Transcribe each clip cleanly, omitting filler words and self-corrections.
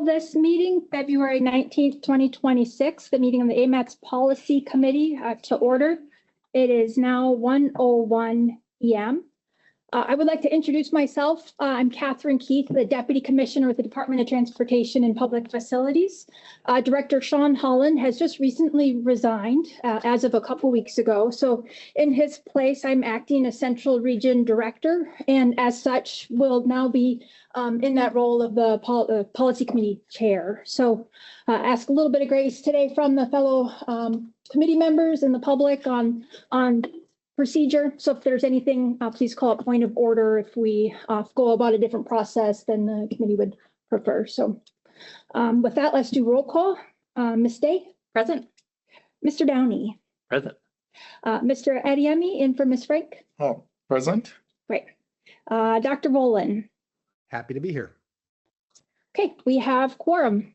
This meeting, February 19th, 2026, the meeting of the AMATS Policy Committee to order. It is now 1:01 p.m. I would like to introduce myself. I'm Catherine Keith, the Deputy Commissioner with the Department of Transportation and Public Facilities. Director Sean Holland has just recently resigned as of a couple weeks ago. So in his place, I'm acting as Central Region Director, and as such will now be in that role of the Policy Committee Chair. So ask a little bit of grace today from the fellow committee members and the public on procedure. So if there's anything, please call a point of order if we go about a different process than the committee would prefer. So with that, let's do roll call. Ms. Day? Present. Mr. Downey? Present. Mr. Adiemi, in for Ms. Frank? Oh, present. Great. Dr. Volan? Happy to be here. Okay, we have quorum.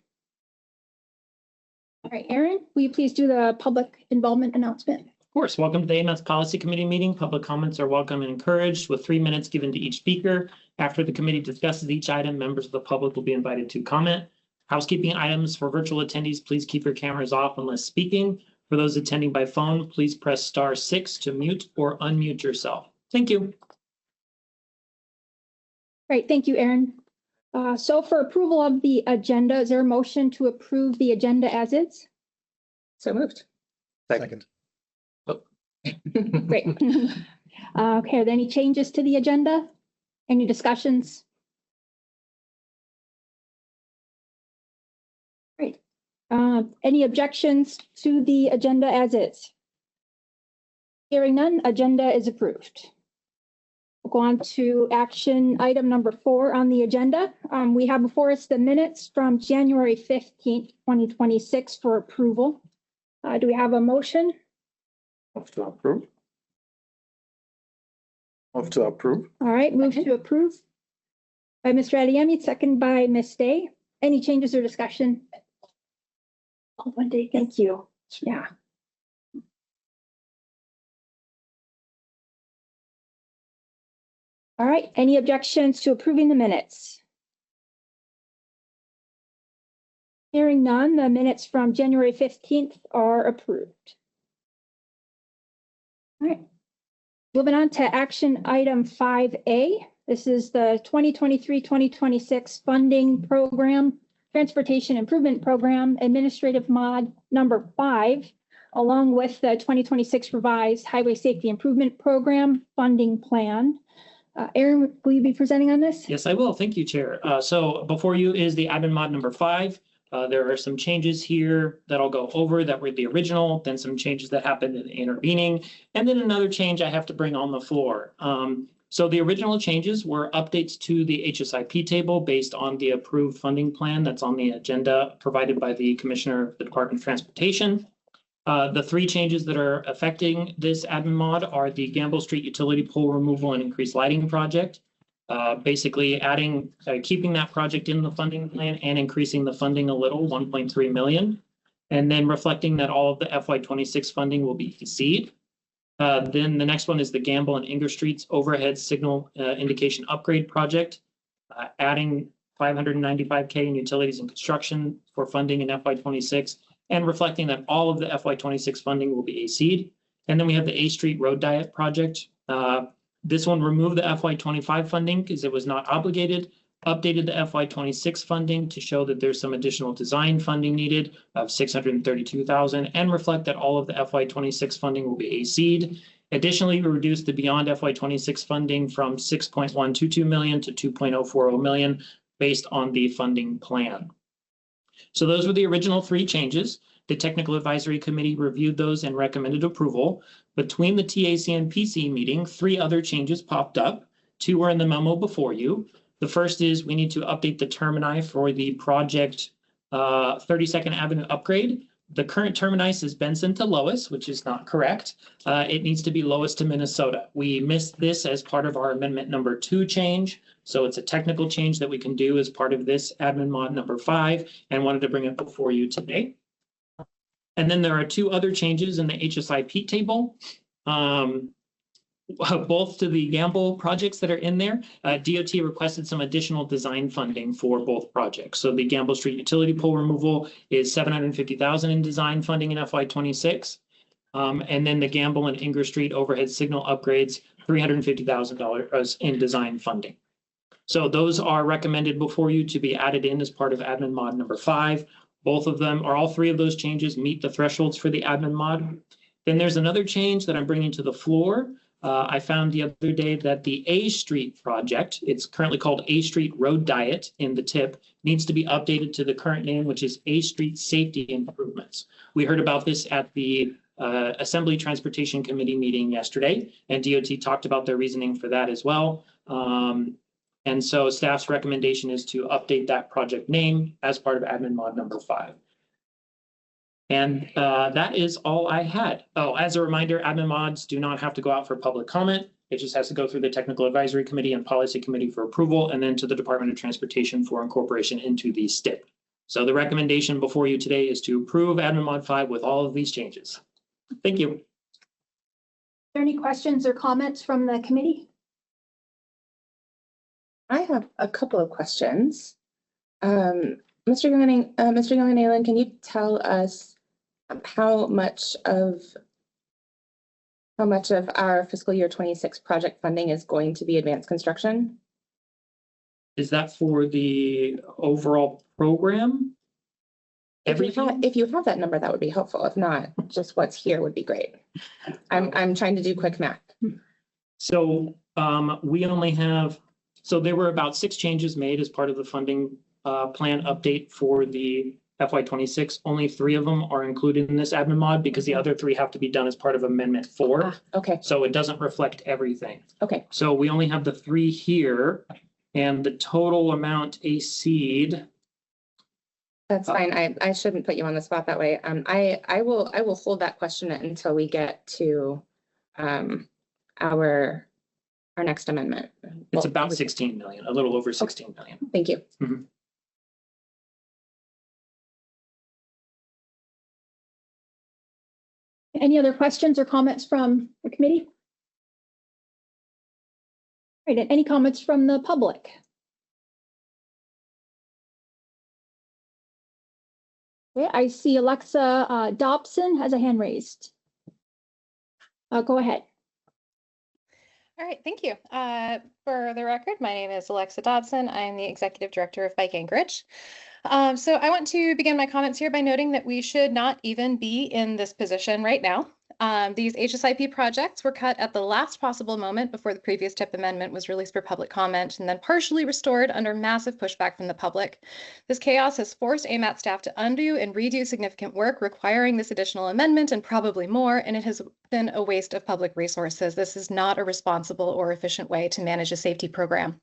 All right, Aaron, will you please do the public involvement announcement? Of course, welcome to the AMATS Policy Committee meeting. Public comments are welcome and encouraged with 3 minutes given to each speaker. After the committee discusses each item, members of the public will be invited to comment. Housekeeping items for virtual attendees, please keep your cameras off unless speaking. For those attending by phone, please press *6 to mute or unmute yourself. Thank you. Great, thank you, Aaron. So for approval of the agenda, is there a motion to approve the agenda as is? So moved. Second. Great. Okay, are there any changes to the agenda? Any discussions? Great. Any objections to the agenda as is? Hearing none, agenda is approved. We'll go on to action item number 4 on the agenda. We have before us the minutes from January 15th, 2026 for approval. Do we have a motion? Move to approve. Move to approve. All right, move to approve by Mr. Adiemi, second by Ms. Day. Any changes or discussion? Oh, one day, thank you. Yeah. All right, any objections to approving the minutes? Hearing none, the minutes from January 15th are approved. All right, moving on to action item 5A. This is the 2023-2026 funding program, transportation improvement program, administrative mod number 5, along with the 2026 revised highway safety improvement program funding plan. Aaron, will you be presenting on this? Yes, I will. Thank you, Chair. So before you is the admin mod number 5. There are some changes here that I'll go over that were the original, then some changes that happened in the intervening, and then another change I have to bring on the floor. So the original changes were updates to the HSIP table based on the approved funding plan that's on the agenda provided by the Commissioner of the Department of Transportation. The 3 changes that are affecting this admin mod are the Gamble Street utility pole removal and increased lighting project. Basically keeping that project in the funding plan and increasing the funding a little, 1.3 million. And then reflecting that all of the FY26 funding will be EC'd. Then the next one is the Gamble and Inger Streets overhead signal indication upgrade project, adding $595K in utilities and construction for funding in FY26, and reflecting that all of the FY26 funding will be EC'd. And then we have the A Street Road Diet project. This one removed the FY25 funding because it was not obligated, updated the FY26 funding to show that there's some additional design funding needed of $632,000 and reflect that all of the FY26 funding will be AC'd. Additionally, we reduced the beyond FY26 funding from $6.122 million to $2.040 million based on the funding plan. So those were the original 3 changes. The Technical Advisory Committee reviewed those and recommended approval. Between the TAC and PC meeting, 3 other changes popped up. 2 were in the memo before you. The first is we need to update the termini for the project 32nd Avenue upgrade. The current terminus is Benson to Lois, which is not correct. It needs to be Lois to Minnesota. We missed this as part of our amendment number 2 change. So it's a technical change that we can do as part of this admin mod number 5 and wanted to bring it before you today. And then there are 2 other changes in the HSIP table. both to the Gamble projects that are in there. DOT requested some additional design funding for both projects. So the Gamble Street utility pole removal is $750,000 in design funding in FY26. And then the Gamble and Inger Street overhead signal upgrades, $350,000 in design funding. So those are recommended before you to be added in as part of admin mod number 5. Both of them, or all 3 of those changes, meet the thresholds for the admin mod. Then there's another change that I'm bringing to the floor. I found the other day that the A Street project, it's currently called A Street Road Diet in the tip, needs to be updated to the current name, which is A Street Safety Improvements. We heard about this at the Assembly Transportation Committee meeting yesterday, and DOT talked about their reasoning for that as well. And so staff's recommendation is to update that project name as part of admin mod number 5. And that is all I had. Oh, as a reminder, admin mods do not have to go out for public comment. It just has to go through the Technical Advisory Committee and Policy Committee for approval, and then to the Department of Transportation for incorporation into the STIP. So the recommendation before you today is to approve admin mod 5 with all of these changes. Thank you. Are there any questions or comments from the committee? I have a couple of questions. Mr. Yohannan, can you tell us how much of our fiscal year 26 project funding is going to be advanced construction? Is that for the overall program? Everything? If you have that number, that would be helpful. If not, just what's here would be great. I'm trying to do quick math. So we only have, so there were about 6 changes made as part of the funding plan update for the FY26. Only 3 of them are included in this admin mod because the other 3 have to be done as part of Amendment 4. Okay. So it doesn't reflect everything. Okay. So we only have the 3 here, and the total amount AC'd. That's fine. I shouldn't put you on the spot that way. I will hold that question until we get to our next amendment. It's about 16 million, a little over 16 million. Thank you. Mm-hmm. Any other questions or comments from the committee? All right, and any comments from the public? Okay, I see Alexa Dobson has a hand raised. Go ahead. All right, thank you. For the record, my name is Alexa Dobson. I'm the Executive Director of Bike Anchorage. So I want to begin my comments here by noting that we should not even be in this position right now. These HSIP projects were cut at the last possible moment before the previous TIP amendment was released for public comment and then partially restored under massive pushback from the public. This chaos has forced AMATS staff to undo and redo significant work requiring this additional amendment and probably more, and it has been a waste of public resources. This is not a responsible or efficient way to manage a safety program.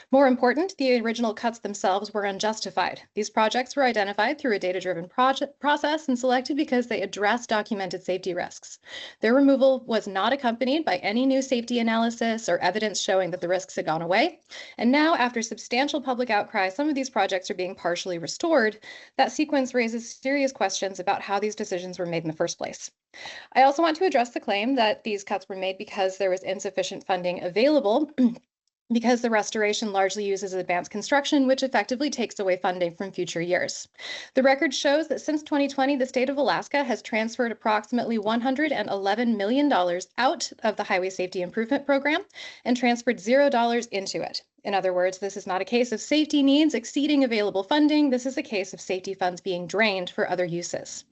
More important, the original cuts themselves were unjustified. These projects were identified through a data-driven process and selected because they address documented safety risks. Their removal was not accompanied by any new safety analysis or evidence showing that the risks had gone away. And now, after substantial public outcry, some of these projects are being partially restored. That sequence raises serious questions about how these decisions were made in the first place. I also want to address the claim that these cuts were made because there was insufficient funding available because the restoration largely uses advanced construction, which effectively takes away funding from future years. The record shows that since 2020, the state of Alaska has transferred approximately $111 million out of the Highway Safety Improvement Program and transferred $0 into it. In other words, this is not a case of safety needs exceeding available funding. This is a case of safety funds being drained for other uses.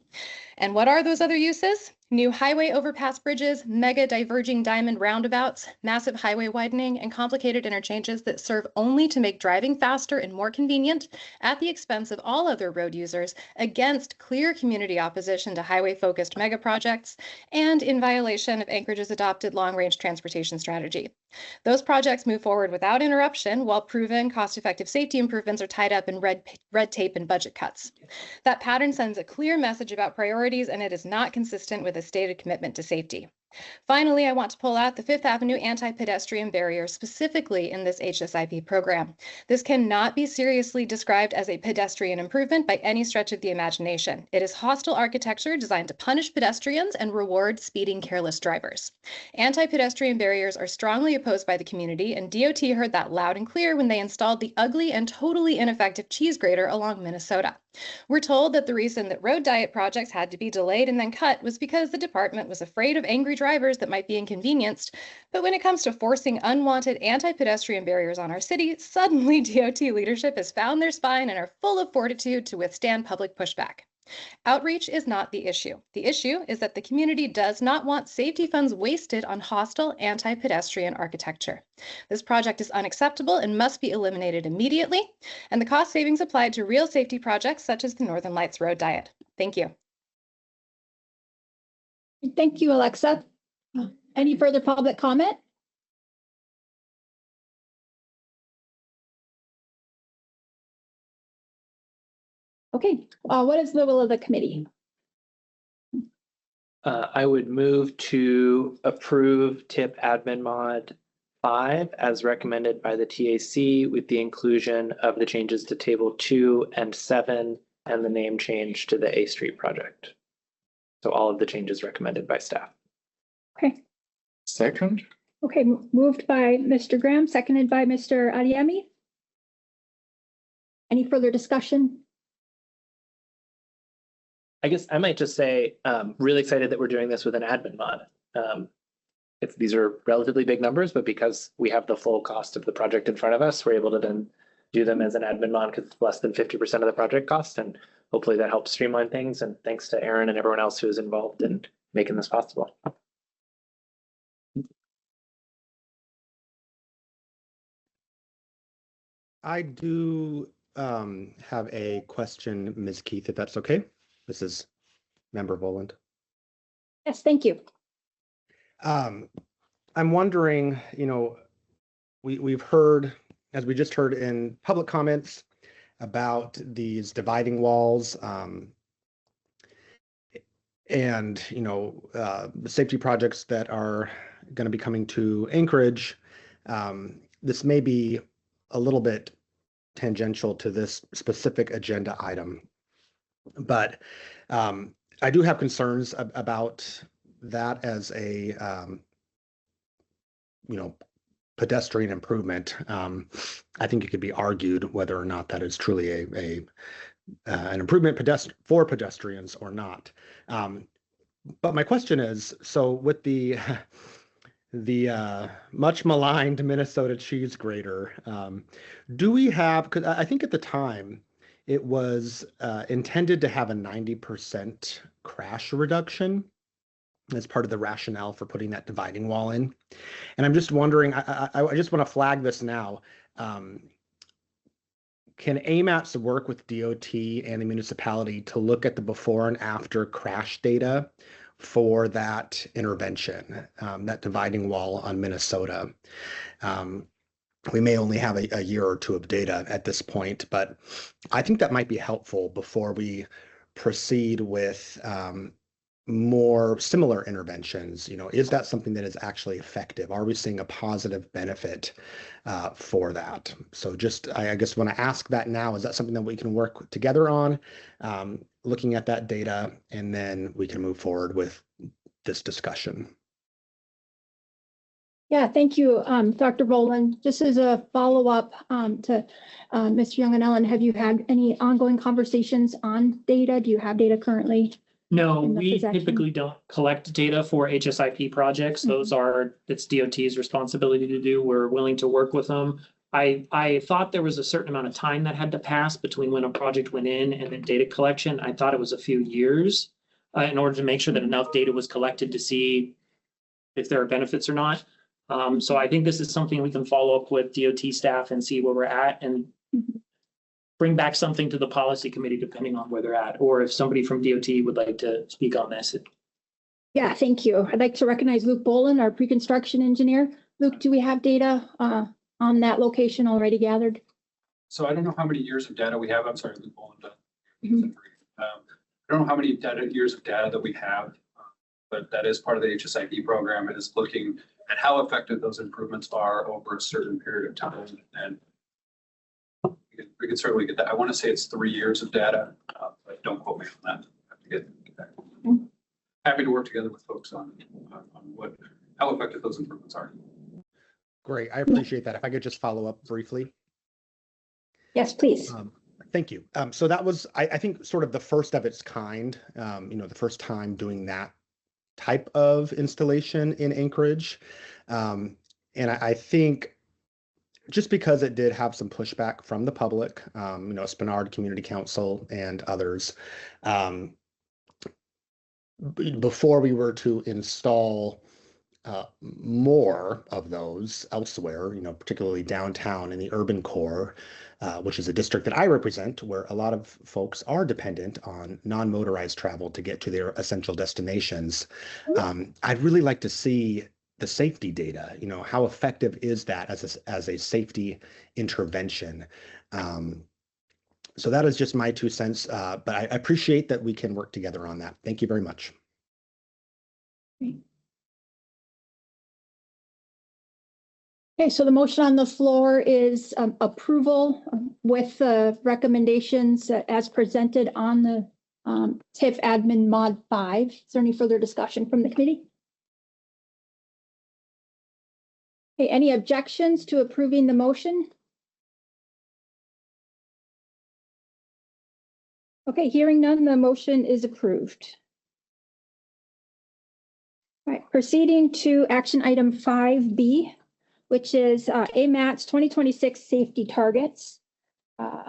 And what are those other uses? New highway overpass bridges, mega diverging diamond roundabouts, massive highway widening, and complicated interchanges that serve only to make driving faster and more convenient at the expense of all other road users, against clear community opposition to highway-focused mega projects, and in violation of Anchorage's adopted long-range transportation strategy. Those projects move forward without interruption, while proven cost-effective safety improvements are tied up in red tape and budget cuts. That pattern sends a clear message about priorities, and it is not consistent with a stated commitment to safety. Finally, I want to pull out the Fifth Avenue anti-pedestrian barrier specifically in this HSIP program. This cannot be seriously described as a pedestrian improvement by any stretch of the imagination. It is hostile architecture designed to punish pedestrians and reward speeding careless drivers. Anti-pedestrian barriers are strongly opposed by the community, and DOT heard that loud and clear when they installed the ugly and totally ineffective cheese grater along Minnesota. We're told that the reason that road diet projects had to be delayed and then cut was because the department was afraid of angry drivers that might be inconvenienced. But when it comes to forcing unwanted anti-pedestrian barriers on our city, suddenly DOT leadership has found their spine and are full of fortitude to withstand public pushback. Outreach is not the issue. The issue is that the community does not want safety funds wasted on hostile anti-pedestrian architecture. This project is unacceptable and must be eliminated immediately, and the cost savings applied to real safety projects such as the Northern Lights Road Diet. Thank you. Thank you, Alexa. Any further public comment? Okay, what is the will of the committee? I would move to approve TIP Admin Mod 5 as recommended by the TAC with the inclusion of the changes to Table 2 and 7 and the name change to the A Street project. So all of the changes recommended by staff. Okay. Second. Okay, moved by Mr. Graham, seconded by Mr. Adiemi. Any further discussion? I guess I might just say, really excited that we're doing this with an admin mod. These are relatively big numbers, but because we have the full cost of the project in front of us, we're able to then do them as an admin mod because it's less than 50% of the project cost. And hopefully that helps streamline things. And thanks to Aaron and everyone else who is involved in making this possible. I do have a question, Ms. Keith, if that's okay. This is Member Voland. Yes, thank you. I'm wondering, we've heard, as we just heard in public comments, about these dividing walls and, safety projects that are going to be coming to Anchorage. This may be a little bit tangential to this specific agenda item, but I do have concerns about that as a, pedestrian improvement. I think it could be argued whether or not that is truly an improvement for pedestrians or not. But my question is, so with the much maligned Minnesota cheese grater, do we have, because I think at the time it was intended to have a 90% crash reduction as part of the rationale for putting that dividing wall in. And I'm just wondering, I just want to flag this now. Can AMATS work with DOT and the municipality to look at the before and after crash data for that intervention, that dividing wall on Minnesota? We may only have a year or two of data at this point, but I think that might be helpful before we proceed with more similar interventions. Is that something that is actually effective? Are we seeing a positive benefit for that? So just, I guess when I ask that now, is that something that we can work together on, looking at that data, and then we can move forward with this discussion? Yeah, thank you, Dr. Boland. Just as a follow-up to Mr. Young and Ellen, have you had any ongoing conversations on data? Do you have data currently? No, in the we possession? typically don't collect data for HSIP projects. Those it's DOT's responsibility to do. We're willing to work with them. I thought there was a certain amount of time that had to pass between when a project went in and then data collection. I thought it was a few years in order to make sure that enough data was collected to see if there are benefits or not. So I think this is something we can follow up with DOT staff and see where we're at and bring back something to the policy committee depending on where they're at, or if somebody from DOT would like to speak on this. Yeah, thank you. I'd like to recognize Luke Boland, our pre-construction engineer. Luke, do we have data on that location already gathered? So I don't know how many years of data we have. I'm sorry, Luke Boland. I don't know how many years of data that we have but that is part of the HSID program. It is looking at how effective those improvements are over a certain period of time. And we can certainly get that. I want to say it's 3 years of data, but don't quote me on that. I have to get back. Happy to work together with folks on how effective those improvements are. Great. I appreciate that. If I could just follow up briefly. Yes, please. Thank you. So that was, I think, sort of the first of its kind, the first time doing that type of installation in Anchorage. And I think just because it did have some pushback from the public, Spenard Community Council and others, before we were to install more of those elsewhere, particularly downtown in the urban core, which is a district that I represent, where a lot of folks are dependent on non-motorized travel to get to their essential destinations. I'd really like to see the safety data. How effective is that as a safety intervention? So that is just my 2 cents, but I appreciate that we can work together on that. Thank you very much. Okay, so the motion on the floor is approval with the recommendations as presented on the TIF admin mod 5. Is there any further discussion from the committee? Okay, any objections to approving the motion? Okay, hearing none, the motion is approved. All right, proceeding to action item 5B, which is AMATS 2026 safety targets.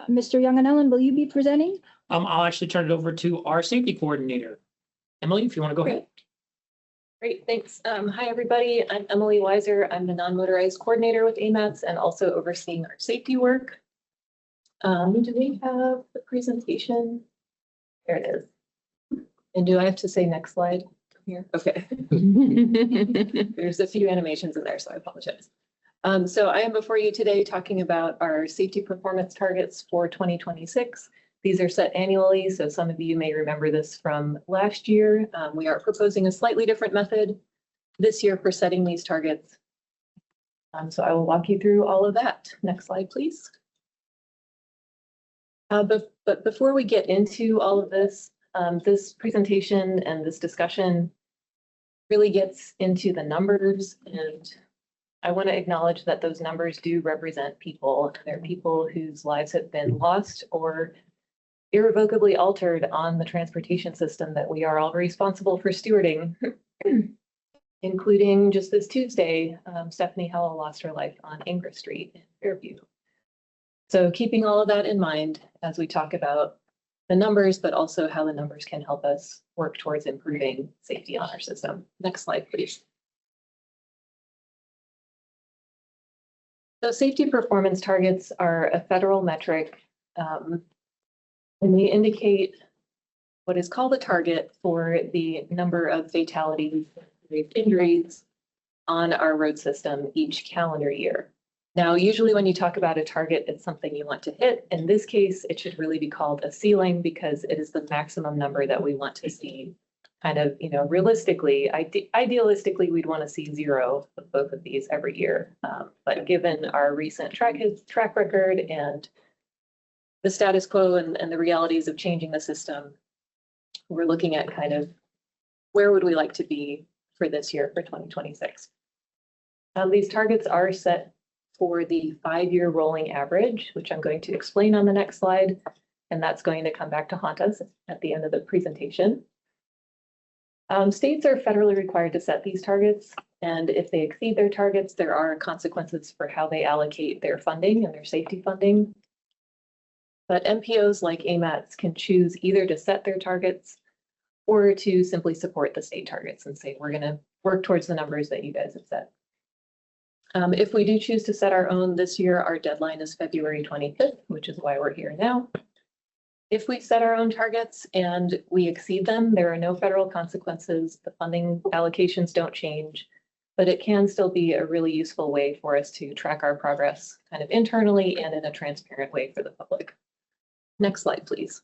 Mr. Young and Ellen, will you be presenting? I'll actually turn it over to our safety coordinator. Emily, if you want to go ahead. Great, thanks. Hi, everybody. I'm Emily Weiser. I'm the non-motorized coordinator with AMATS and also overseeing our safety work. Do we have the presentation? There it is. And do I have to say next slide here? Okay. There's a few animations in there, so I apologize. So I am before you today talking about our safety performance targets for 2026. These are set annually, so some of you may remember this from last year. We are proposing a slightly different method this year for setting these targets. So I will walk you through all of that. Next slide, please. But before we get into all of this, this presentation and this discussion really gets into the numbers, and I want to acknowledge that those numbers do represent people. They're people whose lives have been lost or irrevocably altered on the transportation system that we are all responsible for stewarding, including just this Tuesday, Stephanie Howell lost her life on Ingra Street in Fairview. So keeping all of that in mind as we talk about the numbers, but also how the numbers can help us work towards improving safety on our system. Next slide, please. So safety performance targets are a federal metric, and they indicate what is called a target for the number of fatalities, injuries on our road system each calendar year. Now, usually when you talk about a target, it's something you want to hit. In this case, it should really be called a ceiling because it is the maximum number that we want to see. Kind of, realistically, idealistically, we'd want to see 0 of both of these every year. But given our recent track record and the status quo and the realities of changing the system, we're looking at kind of where would we like to be for this year, for 2026. These targets are set for the 5-year rolling average, which I'm going to explain on the next slide, and that's going to come back to haunt us at the end of the presentation. States are federally required to set these targets, and if they exceed their targets, there are consequences for how they allocate their funding and their safety funding. But MPOs like AMATS can choose either to set their targets or to simply support the state targets and say, we're going to work towards the numbers that you guys have set. If we do choose to set our own this year, our deadline is February 25th, which is why we're here now. If we set our own targets and we exceed them, there are no federal consequences. The funding allocations don't change, but it can still be a really useful way for us to track our progress kind of internally and in a transparent way for the public. Next slide, please.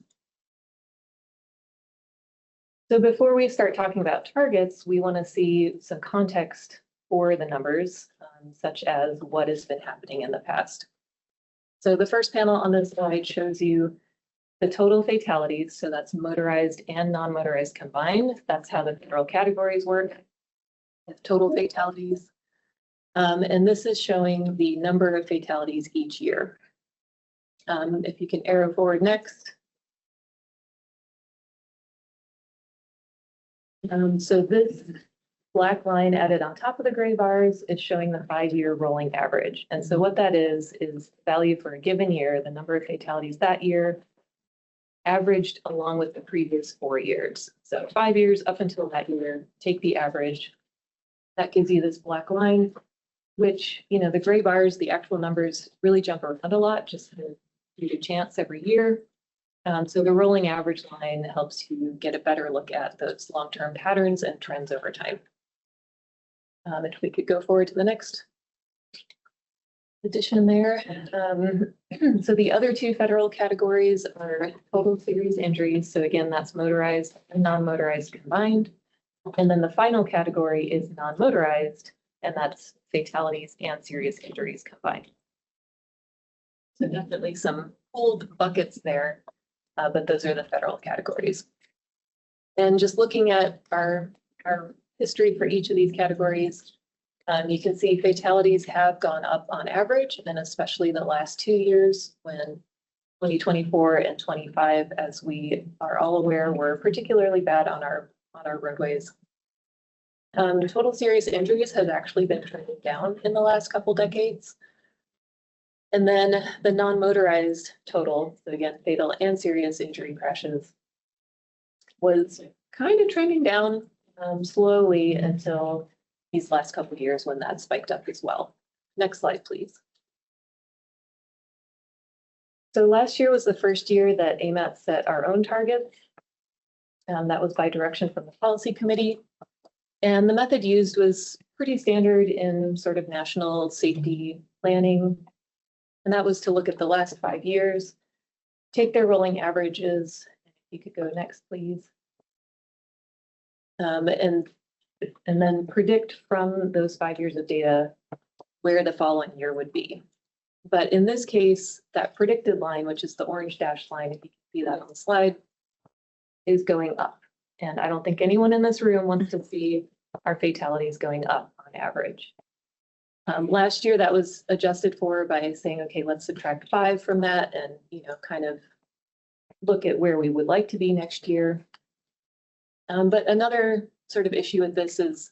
So before we start talking about targets, we want to see some context for the numbers, such as what has been happening in the past. So the first panel on this slide shows you the total fatalities. So that's motorized and non-motorized combined. That's how the federal categories work. Total fatalities. And this is showing the number of fatalities each year. If you can arrow forward next. So this black line added on top of the gray bars is showing the 5-year rolling average. And so what that is value for a given year, the number of fatalities that year, averaged along with the previous 4 years. So 5 years up until that year, take the average. That gives you this black line, which, you know, the gray bars, the actual numbers really jump around a lot, just due to chance every year. So the rolling average line helps you get a better look at those long-term patterns and trends over time. If we could go forward to the next addition there. So the other two federal categories are total serious injuries. So again, that's motorized and non-motorized combined. And then the final category is non-motorized, and that's fatalities and serious injuries combined. So definitely some old buckets there, but those are the federal categories. And just looking at our history for each of these categories, you can see fatalities have gone up on average, and especially the last 2 years when 2024 and 25, as we are all aware, were particularly bad on our roadways. Total serious injuries has actually been trending down in the last couple decades. And then the non-motorized total, so again, fatal and serious injury crashes, was kind of trending down slowly until these last couple of years when that spiked up as well. Next slide, please. So last year was the first year that AMATS set our own targets. That was by direction from the policy committee. And the method used was pretty standard in sort of national safety planning. And that was to look at the last 5 years, take their rolling averages. If you could go next, please. And then predict from those 5 years of data where the following year would be. But in this case, that predicted line, which is the orange dashed line, if you can see that on the slide, is going up. And I don't think anyone in this room wants to see our fatalities going up on average. Last year, that was adjusted for by saying, okay, let's subtract 5 from that and, you know, kind of look at where we would like to be next year. But another sort of issue with this is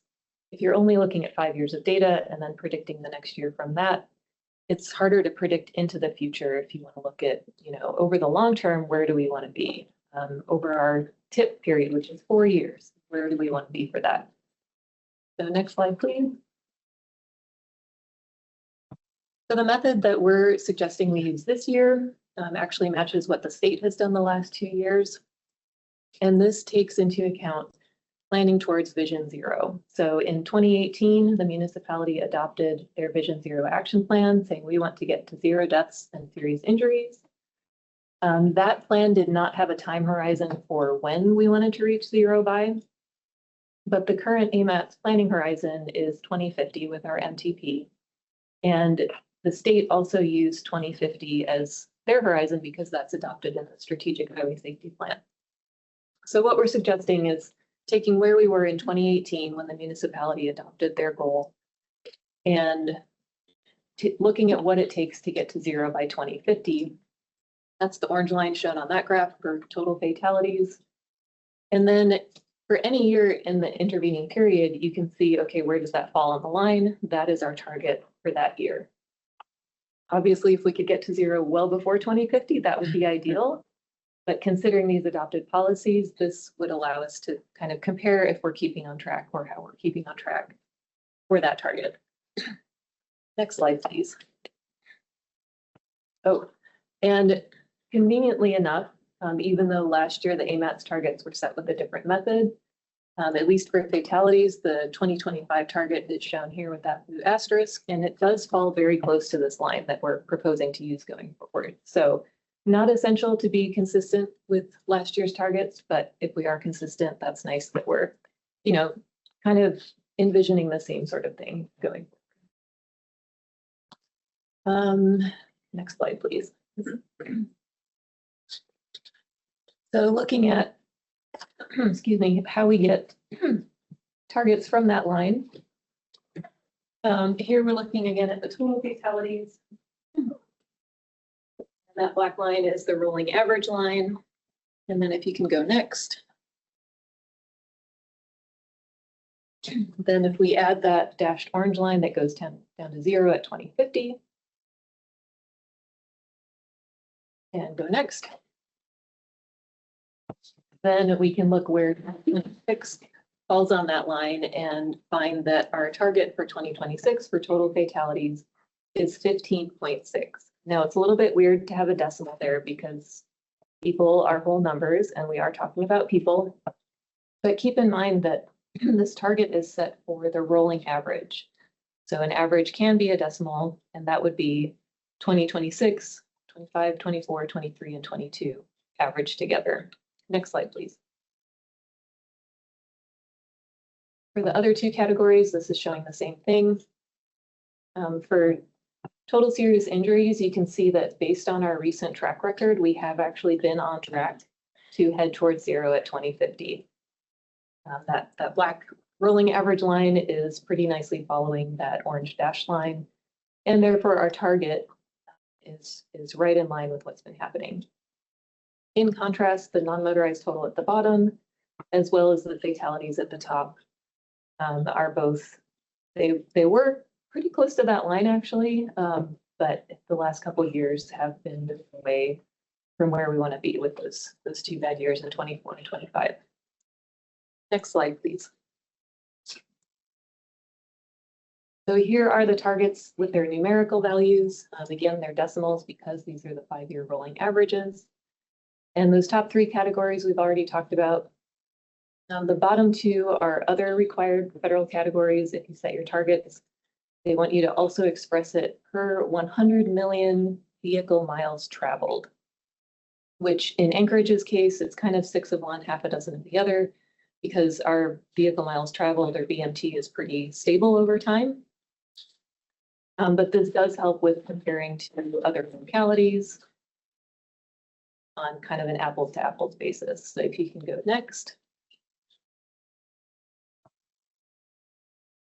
if you're only looking at 5 years of data and then predicting the next year from that, it's harder to predict into the future if you want to look at, you know, over the long term, where do we want to be? Over our TIP period, which is 4 years, where do we want to be for that? So next slide, please. So the method that we're suggesting we use this year actually matches what the state has done the last 2 years. And this takes into account planning towards Vision Zero. So in 2018, the municipality adopted their Vision Zero action plan, saying we want to get to 0 deaths and serious injuries. That plan did not have a time horizon for when we wanted to reach 0 by, but the current AMATS planning horizon is 2050 with our MTP. And the state also used 2050 as their horizon because that's adopted in the Strategic Highway Safety Plan. So what we're suggesting is taking where we were in 2018 when the municipality adopted their goal and looking at what it takes to get to 0 by 2050. That's the orange line shown on that graph for total fatalities. And then for any year in the intervening period, you can see, okay, where does that fall on the line? That is our target for that year. Obviously, if we could get to 0 well before 2050, that would be ideal. But considering these adopted policies, this would allow us to kind of compare if we're keeping on track or how we're keeping on track for that target. Next slide, please. Oh, and conveniently enough, even though last year the AMATS targets were set with a different method, at least for fatalities, the 2025 target is shown here with that blue asterisk, and it does fall very close to this line that we're proposing to use going forward. So not essential to be consistent with last year's targets, but if we are consistent, that's nice that we're, you know, kind of envisioning the same sort of thing going. Next slide, please. So looking at, excuse me, how we get targets from that line. Here we're looking again at the total fatalities. And that black line is the rolling average line. And then if you can go next. Then if we add that dashed orange line that goes down to 0 at 2050. And go next. Then we can look where 2026 falls on that line and find that our target for 2026 for total fatalities is 15.6. Now it's a little bit weird to have a decimal there because people are whole numbers and we are talking about people. But keep in mind that this target is set for the rolling average. So an average can be a decimal, and that would be 2026, 25, 24, 23, and 22 averaged together. Next slide, please. For the other two categories, this is showing the same thing. For total serious injuries, you can see that based on our recent track record, we have actually been on track to head towards 0 at 2050. That black rolling average line is pretty nicely following that orange dashed line, and therefore our target is right in line with what's been happening. In contrast, the non-motorized total at the bottom, as well as the fatalities at the top, are both, they were pretty close to that line actually, but the last couple of years have been away from where we want to be with those two bad years in 24 and 25. Next slide, please. So here are the targets with their numerical values. Again, they're decimals because these are the 5-year rolling averages. And those top 3 categories we've already talked about. The bottom 2 are other required federal categories. If you set your targets, they want you to also express it per 100 million vehicle miles traveled, which in Anchorage's case, it's kind of 6 of one, half a dozen of the other, because our vehicle miles traveled, or VMT, is pretty stable over time. But this does help with comparing to other localities on kind of an apples to apples basis. So if you can go next.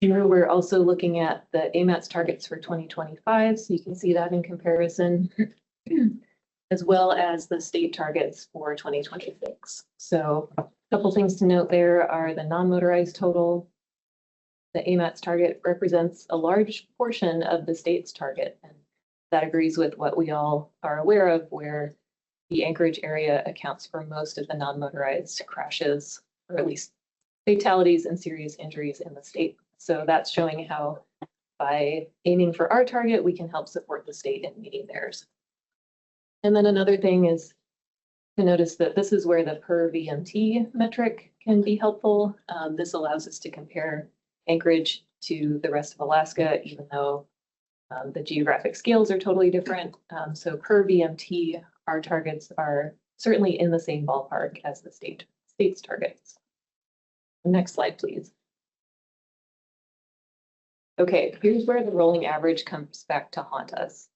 Here we're also looking at the AMATS targets for 2025, so you can see that in comparison, as well as the state targets for 2026. So a couple things to note there are the non-motorized total. The AMATS target represents a large portion of the state's target, and that agrees with what we all are aware of, where the Anchorage area accounts for most of the non-motorized crashes, or at least fatalities and serious injuries in the state. So that's showing how by aiming for our target, we can help support the state in meeting theirs. And then another thing is to notice that this is where the per VMT metric can be helpful. This allows us to compare Anchorage to the rest of Alaska, even though the geographic scales are totally different. So per VMT, our targets are certainly in the same ballpark as the state's targets. Next slide, please. Okay, here's where the rolling average comes back to haunt us.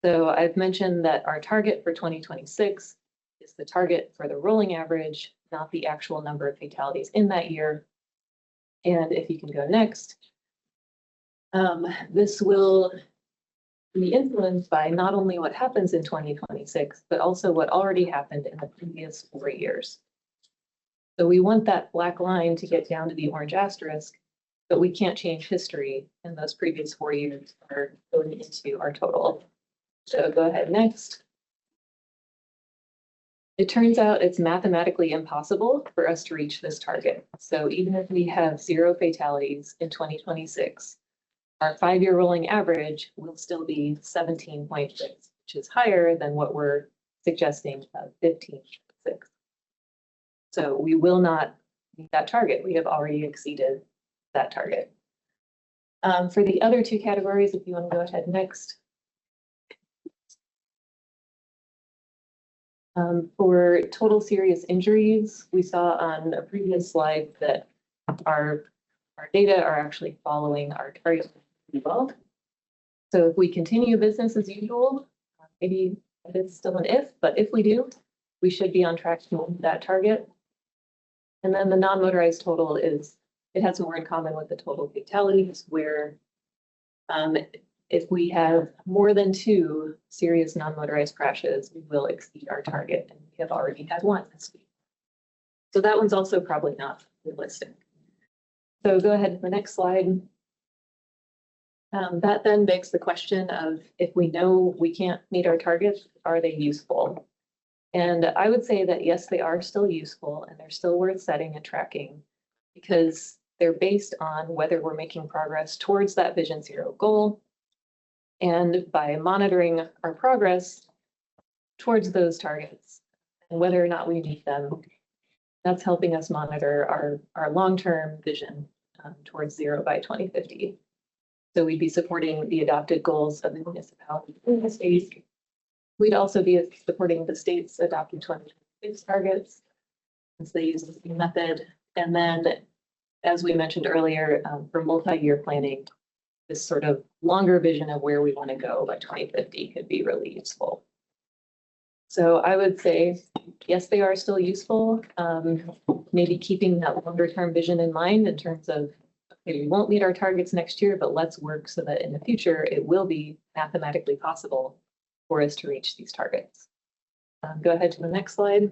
So I've mentioned that our target for 2026 is the target for the rolling average, not the actual number of fatalities in that year. And if you can go next, this will be influenced by not only what happens in 2026, but also what already happened in the previous 4 years. So we want that black line to get down to the orange asterisk, but we can't change history, and those previous 4 years are going into our total. So go ahead next. It turns out it's mathematically impossible for us to reach this target. So even if we have 0 fatalities in 2026, our 5-year rolling average will still be 17.6, which is higher than what we're suggesting of 15.6. So we will not meet that target. We have already exceeded that target. For the other 2 categories, if you want to go ahead next. For total serious injuries, we saw on a previous slide that our data are actually following our target pretty well. So if we continue business as usual, maybe it's still an if, but if we do, we should be on track to meet that target. And then the non-motorized total is, it has more in common with the total fatalities where if we have more than 2 serious non-motorized crashes, we will exceed our target, and we have already had 1 this week. So that one's also probably not realistic. So go ahead to the next slide. That then begs the question of if we know we can't meet our targets, are they useful? And I would say that yes, they are still useful and they're still worth setting and tracking because they're based on whether we're making progress towards that Vision Zero goal. And by monitoring our progress towards those targets and whether or not we meet them, that's helping us monitor our long-term vision towards zero by 2050. So we'd be supporting the adopted goals of the municipality in the state. We'd also be supporting the state's adopted 2026 targets since they use the same method. And then, as we mentioned earlier, for multi-year planning, this sort of longer vision of where we want to go by 2050 could be really useful. So I would say, yes, they are still useful. Maybe keeping that longer term vision in mind in terms of, okay, we won't meet our targets next year, but let's work so that in the future, it will be mathematically possible for us to reach these targets. Go ahead to the next slide.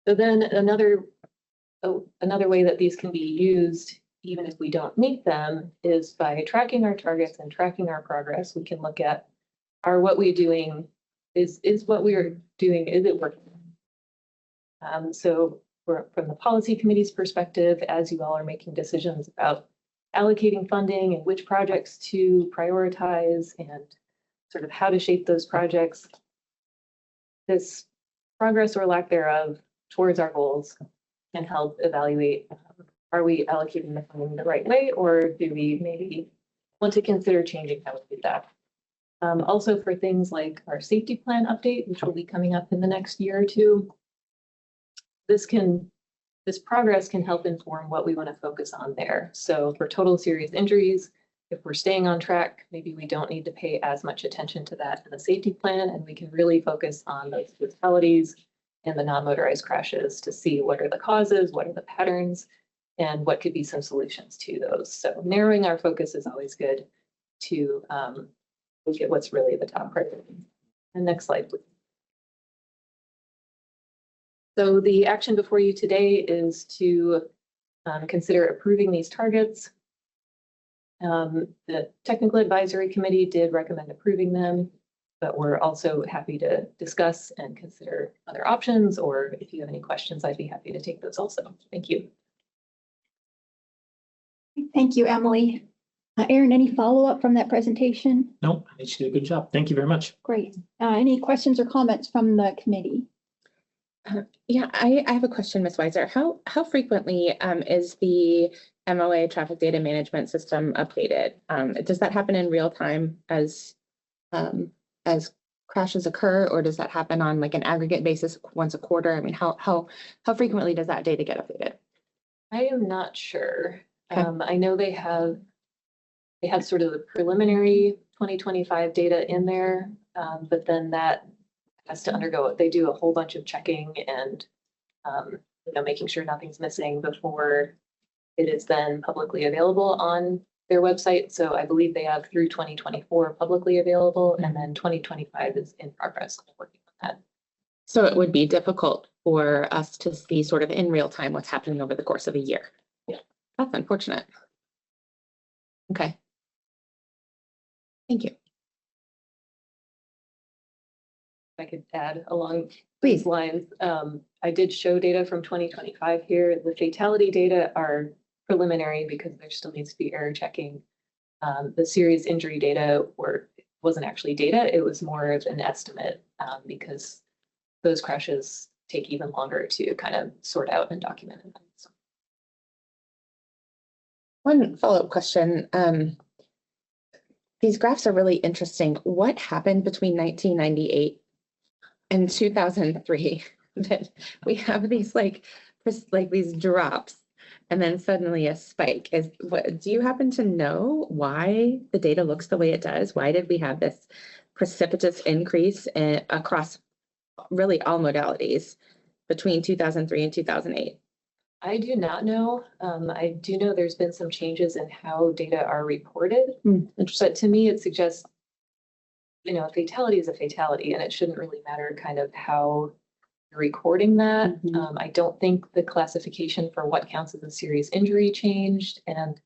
So then another way that these can be used, even if we don't meet them, is by tracking our targets and tracking our progress. We can look at, what we doing, is what we are doing, is it working? So from the policy committee's perspective, as you all are making decisions about allocating funding and which projects to prioritize and sort of how to shape those projects, this progress or lack thereof towards our goals can help evaluate, are we allocating the funding the right way, or do we maybe want to consider changing how we do that? Also for things like our safety plan update, which will be coming up in the next year or two, this progress can help inform what we want to focus on there. So for total serious injuries, if we're staying on track, maybe we don't need to pay as much attention to that in the safety plan, and we can really focus on those fatalities and the non-motorized crashes to see what are the causes, what are the patterns, and what could be some solutions to those. So narrowing our focus is always good to look at what's really the top priority. And next slide, please. So the action before you today is to consider approving these targets. The Technical Advisory Committee did recommend approving them, but we're also happy to discuss and consider other options, or if you have any questions, I'd be happy to take those also. Thank you. Thank you, Emily. Aaron, any follow-up from that presentation? No, I think you did a good job. Thank you very much. Great. Any questions or comments from the committee? Yeah, I have a question, Ms. Weiser. How frequently is the MOA traffic data management system updated? Does that happen in real time as crashes occur, or does that happen on like an aggregate basis once a quarter? I mean, how frequently does that data get updated? I am not sure. Okay. I know they have sort of the preliminary 2025 data in there, but then that has to undergo, they do a whole bunch of checking and making sure nothing's missing before it is then publicly available on their website. So I believe they have through 2024 publicly available, and then 2025 is in progress of working on that. So it would be difficult for us to see sort of in real time what's happening over the course of a year. Yeah. That's unfortunate. Okay. Thank you. I could add along Please. these lines. I did show data from 2025 here. The fatality data are preliminary because there still needs to be error checking. The serious injury data wasn't actually data. It was more of an estimate because those crashes take even longer to kind of sort out and document. So. One follow-up question. These graphs are really interesting. What happened between 1998 in 2003 that we have these like these drops and then suddenly a spike. Do you happen to know why the data looks the way it does? Why did we have this precipitous increase across really all modalities between 2003 and 2008? I do not know. I do know there's been some changes in how data are reported. But to me, it suggests, a fatality is a fatality and it shouldn't really matter kind of how you're recording that. I don't think the classification for what counts as a serious injury changed, and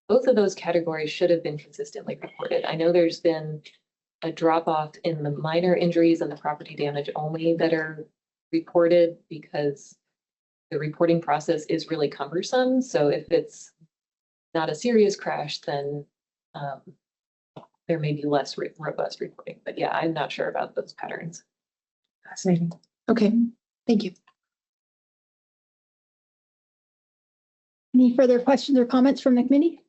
both of those categories should have been consistently reported. I know there's been a drop off in the minor injuries and the property damage only that are reported because the reporting process is really cumbersome. So if it's not a serious crash, then there may be less robust reporting. But yeah, I'm not sure about those patterns. Fascinating. Okay, thank you. Any further questions or comments from the committee?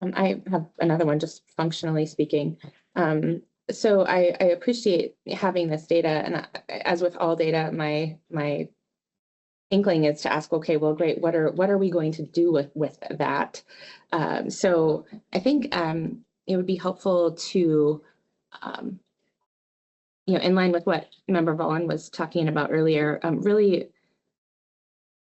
I have another one, just functionally speaking. So I appreciate having this data, and as with all data, my inkling is to ask, okay, well, great, what are we going to do with that? So I think it would be helpful to, in line with what Member Volin was talking about earlier, really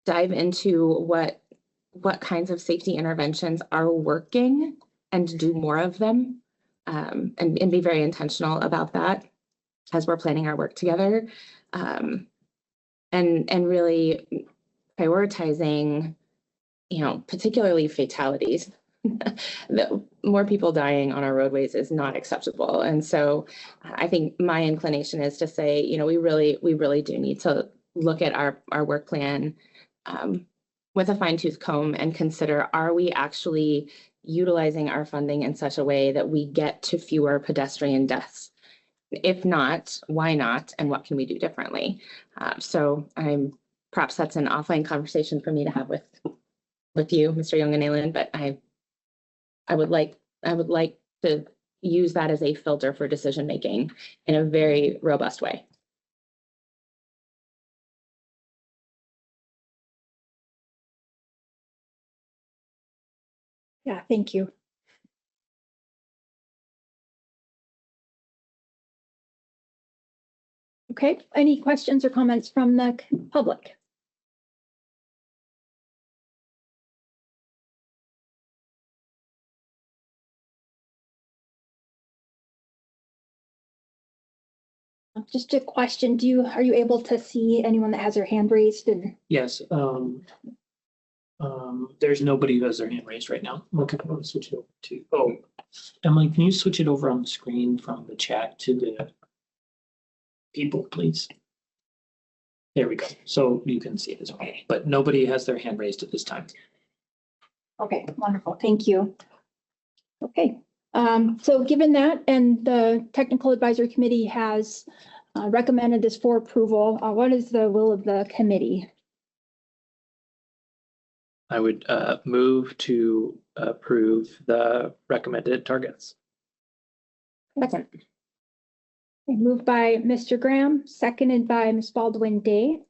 dive into what kinds of safety interventions are working and do more of them, and be very intentional about that as we're planning our work together, and really prioritizing, particularly fatalities. More people dying on our roadways is not acceptable. And so I think my inclination is to say, we really do need to look at our work plan with a fine-tooth comb and consider, are we actually utilizing our funding in such a way that we get to fewer pedestrian deaths? If not, why not? And what can we do differently? So perhaps that's an offline conversation for me to have with you, Mr. Young and Aylin, but I would like to use that as a filter for decision-making in a very robust way. Yeah, thank you. Okay, any questions or comments from the public? Just a question, are you able to see anyone that has their hand raised? And Yes, there's nobody who has their hand raised right now. Okay, I'll switch it over to, Emily, can you switch it over on the screen from the chat to the people, please? There we go. So you can see it as well, but nobody has their hand raised at this time. Okay, wonderful. Thank you. Okay, so given that, and the Technical Advisory Committee has recommended this for approval, what is the will of the committee? I would move to approve the recommended targets. Second. Okay, moved by Mr. Graham, seconded by Ms. Baldwin Day.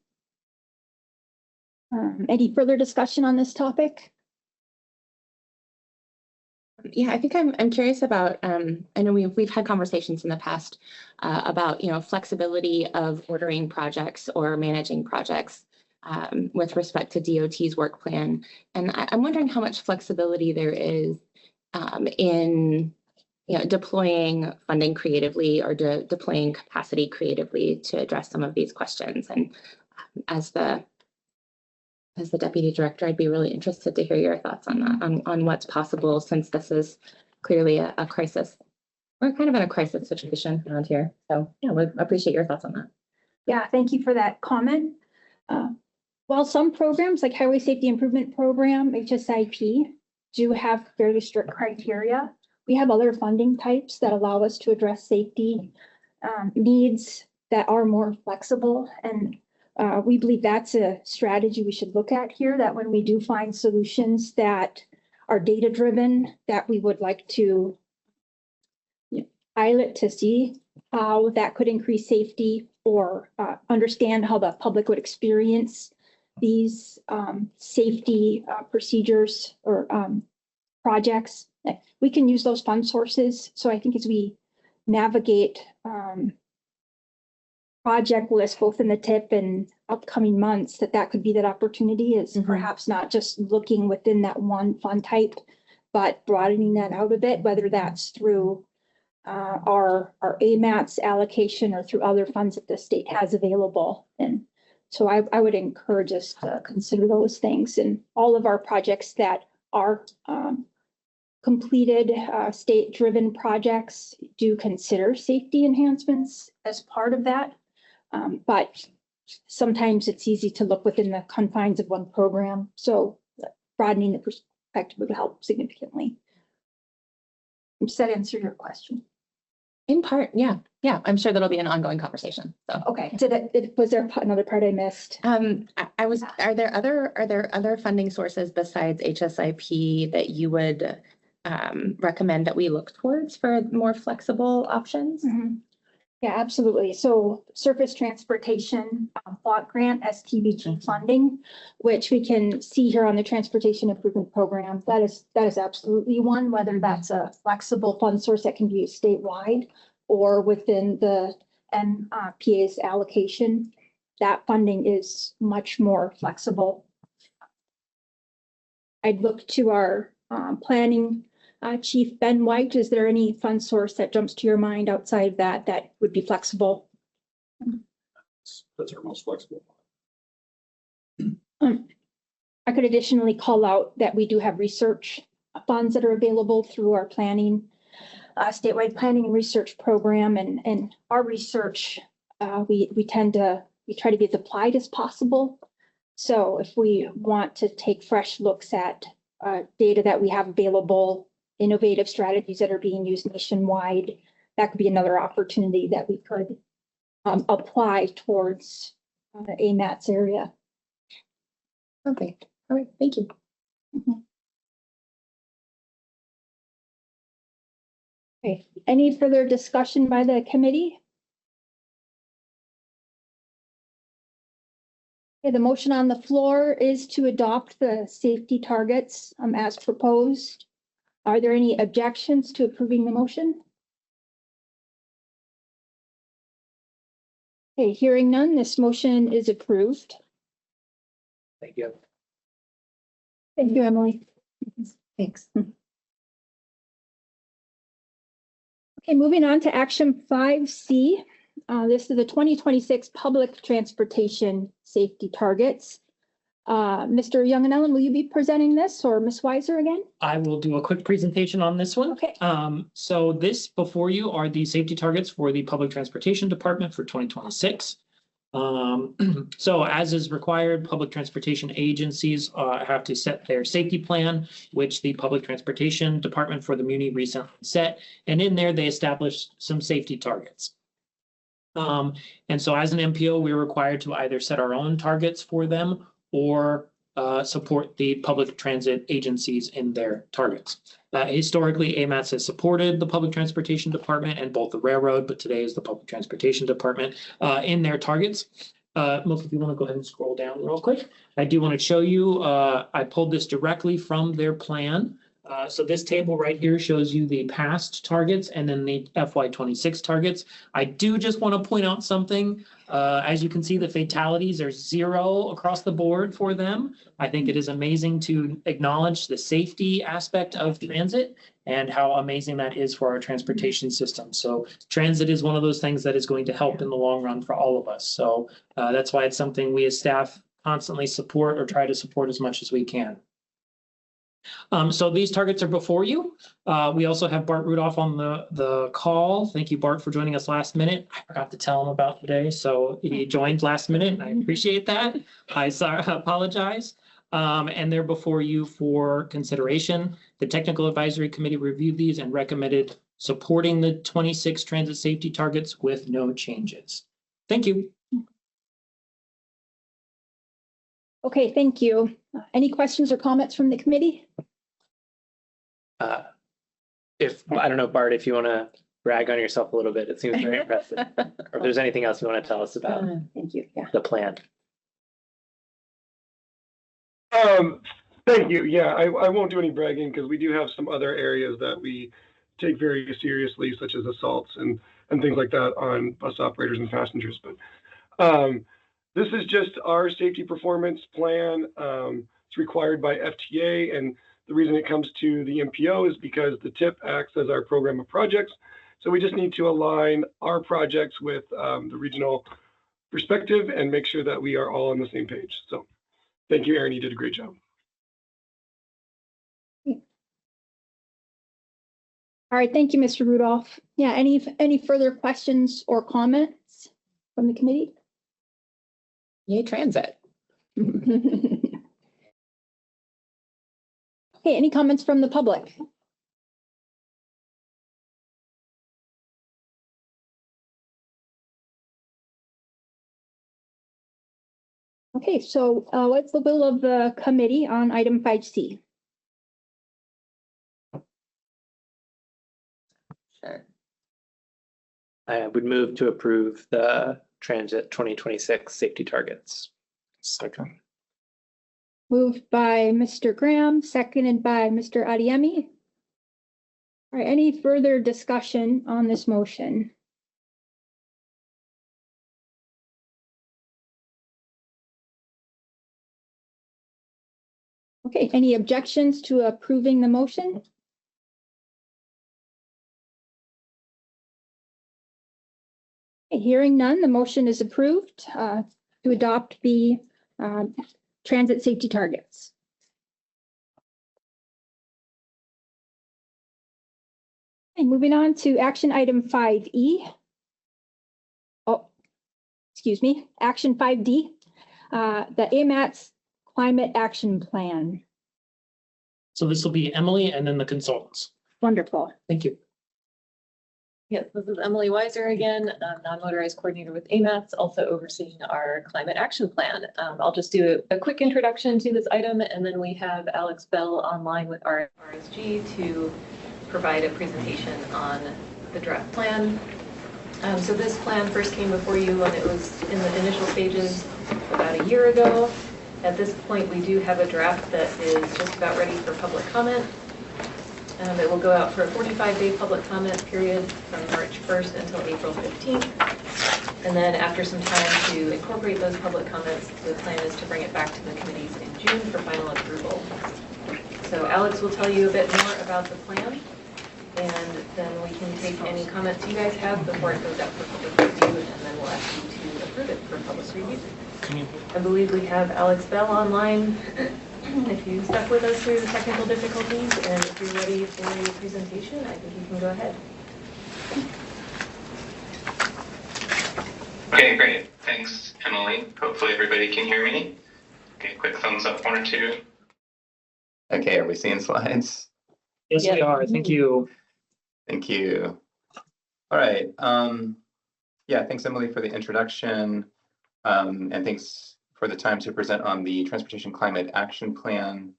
Any further discussion on this topic? Yeah, I think I'm curious about, I know we've had conversations in the past about, flexibility of ordering projects or managing projects with respect to DOT's work plan. And I'm wondering how much flexibility there is in deploying funding creatively or deploying capacity creatively to address some of these questions. And as the deputy director, I'd be really interested to hear your thoughts on that, on what's possible, since this is clearly a crisis. We're kind of in a crisis situation around here. So yeah, we'd appreciate your thoughts on that. Yeah, thank you for that comment. While some programs like Highway Safety Improvement Program, HSIP, do have fairly strict criteria, we have other funding types that allow us to address safety needs that are more flexible. And we believe that's a strategy we should look at here, that when we do find solutions that are data-driven, that we would like to pilot to see how that could increase safety or understand how the public would experience these safety procedures or projects. We can use those fund sources. So I think as we navigate project list, both in the TIP and upcoming months, that could be that opportunity is perhaps not just looking within that one fund type, but broadening that out a bit, whether that's through our AMATS allocation or through other funds that the state has available. And so I would encourage us to consider those things. And all of our projects that are completed state-driven projects do consider safety enhancements as part of that. But sometimes it's easy to look within the confines of one program. So broadening the perspective would help significantly. Does that answer your question? In part, yeah. Yeah, I'm sure that'll be an ongoing conversation. So Okay. Was there another part I missed? I was, are there other funding sources besides HSIP that you would recommend that we look towards for more flexible options? Yeah, absolutely. So surface transportation block grant, STBG funding, which we can see here on the transportation improvement program. That is absolutely one, whether that's a flexible fund source that can be used statewide or within the MPA's allocation. That funding is much more flexible. I'd look to our planning Chief Ben White. Is there any fund source that jumps to your mind outside of that would be flexible? That's our most flexible. I could additionally call out that we do have research funds that are available through our planning, statewide planning and research program, and our research, we try to be as applied as possible. So if we want to take fresh looks at data that we have available, innovative strategies that are being used nationwide, that could be another opportunity that we could apply towards the AMATS area. Okay, all right, thank you. Okay, any further discussion by the committee? Okay, the motion on the floor is to adopt the safety targets as proposed. Are there any objections to approving the motion? Okay, hearing none, this motion is approved. Thank you. Thank you, Emily. Thanks. Okay, moving on to action 5C. This is the 2026 public transportation safety targets. Mr. Young and Ellen, will you be presenting this, or Ms. Weiser again? I will do a quick presentation on this one. Okay. So this before you are the safety targets for the Public Transportation Department for 2026. So as is required, public transportation agencies have to set their safety plan, which the Public Transportation Department for the Muni recently set. And in there, they established some safety targets. And so as an MPO, we're required to either set our own targets for them or support the public transit agencies in their targets. Historically, AMATS has supported the Public Transportation Department and both the railroad, but today is the Public Transportation Department in their targets. Look, if you want to go ahead and scroll down real quick, I do want to show you, I pulled this directly from their plan. So this table right here shows you the past targets and then the FY26 targets. I do just want to point out something. As you can see, the fatalities are 0 across the board for them. I think it is amazing to acknowledge the safety aspect of transit and how amazing that is for our transportation system. So transit is one of those things that is going to help in the long run for all of us. So that's why it's something we as staff constantly support or try to support as much as we can. So these targets are before you. We also have Bart Rudolph on the call. Thank you, Bart, for joining us last minute. I forgot to tell him about today, so he joined last minute, and I appreciate that. I apologize. And they're before you for consideration. The Technical Advisory Committee reviewed these and recommended supporting the 26 transit safety targets with no changes. Thank you. Okay, thank you. Any questions or comments from the committee? I don't know, Bart, if you want to brag on yourself a little bit. It seems very impressive. Or if there's anything else you want to tell us about Thank you. Yeah. the plan. Thank you. Yeah, I won't do any bragging because we do have some other areas that we take very seriously, such as assaults and things like that on bus operators and passengers. But this is just our safety performance plan. It's required by FTA, and the reason it comes to the MPO is because the TIP acts as our program of projects. So we just need to align our projects with the regional perspective and make sure that we are all on the same page. So thank you, Aaron. You did a great job. All right, thank you, Mr. Rudolph. Yeah, any further questions or comments from the committee? Yay, transit. Okay, any comments from the public? Okay, so what's the will of the committee on item 5C? Sure. I would move to approve the Transit 2026 safety targets. Second. Moved by Mr. Graham, seconded by Mr. Adeyemi. All right, any further discussion on this motion? Okay, any objections to approving the motion? Okay, hearing none, the motion is approved to adopt the transit safety targets. Okay, moving on to action item 5E. Oh, excuse me, action 5D, the AMATS Climate Action Plan. So this will be Emily and then the consultants. Wonderful. Thank you. Yes, this is Emily Weiser again, non-motorized coordinator with AMATS, also overseeing our climate action plan. I'll just do a quick introduction to this item, and then we have Alex Bell online with our RSG to provide a presentation on the draft plan. So this plan first came before you when it was in the initial stages about a year ago. At this point, we do have a draft that is just about ready for public comment. It will go out for a 45-day public comment period from March 1st until April 15th. And then after some time to incorporate those public comments, the plan is to bring it back to the committees in June for final approval. So Alex will tell you a bit more about the plan, and then we can take any comments you guys have before it goes out for public review, and then we'll ask you to approve it for public review. I believe we have Alex Bell online. If you stuck with us through the technical difficulties and if you're ready for your presentation, I think you can go ahead. Okay, great. Thanks, Emily. Hopefully everybody can hear me. Okay, quick thumbs up, 1 or 2. Okay, are we seeing slides? Yes, we are. Thank you. Thank you. All right. Yeah, thanks, Emily, for the introduction. And thanks for the time to present on the Transportation Climate Action Plan.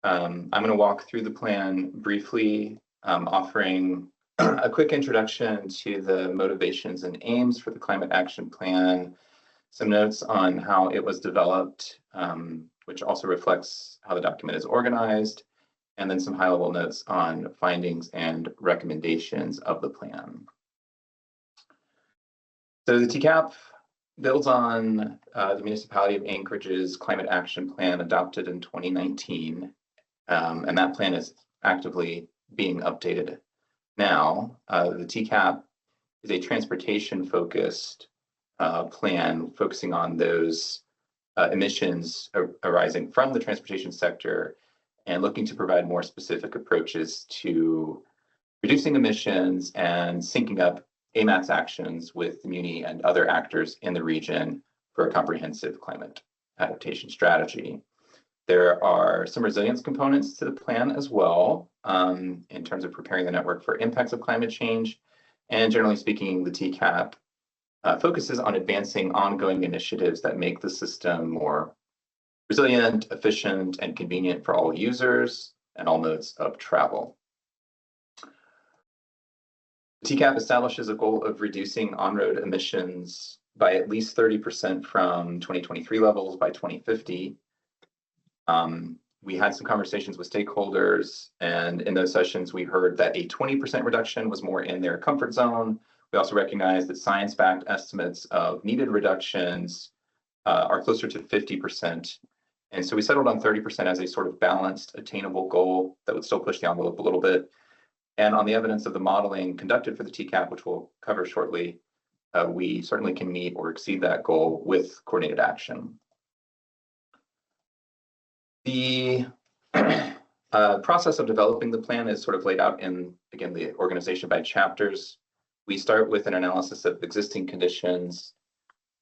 I'm going to walk through the plan briefly, offering a quick introduction to the motivations and aims for the Climate Action Plan, some notes on how it was developed, which also reflects how the document is organized, and then some high-level notes on findings and recommendations of the plan. So the TCAP builds on the Municipality of Anchorage's Climate Action Plan adopted in 2019, and that plan is actively being updated now. The TCAP is a transportation-focused plan focusing on those emissions arising from the transportation sector and looking to provide more specific approaches to reducing emissions and syncing up AMATS actions with the Muni and other actors in the region for a comprehensive climate adaptation strategy. There are some resilience components to the plan as well, in terms of preparing the network for impacts of climate change. And generally speaking, the TCAP focuses on advancing ongoing initiatives that make the system more resilient, efficient, and convenient for all users and all modes of travel. TCAP establishes a goal of reducing on-road emissions by at least 30% from 2023 levels by 2050. We had some conversations with stakeholders, and in those sessions, we heard that a 20% reduction was more in their comfort zone. We also recognize that science-backed estimates of needed reductions are closer to 50%. And so we settled on 30% as a sort of balanced, attainable goal that would still push the envelope a little bit. And on the evidence of the modeling conducted for the TCAP, which we'll cover shortly, we certainly can meet or exceed that goal with coordinated action. The process of developing the plan is sort of laid out in, again, the organization by chapters. We start with an analysis of existing conditions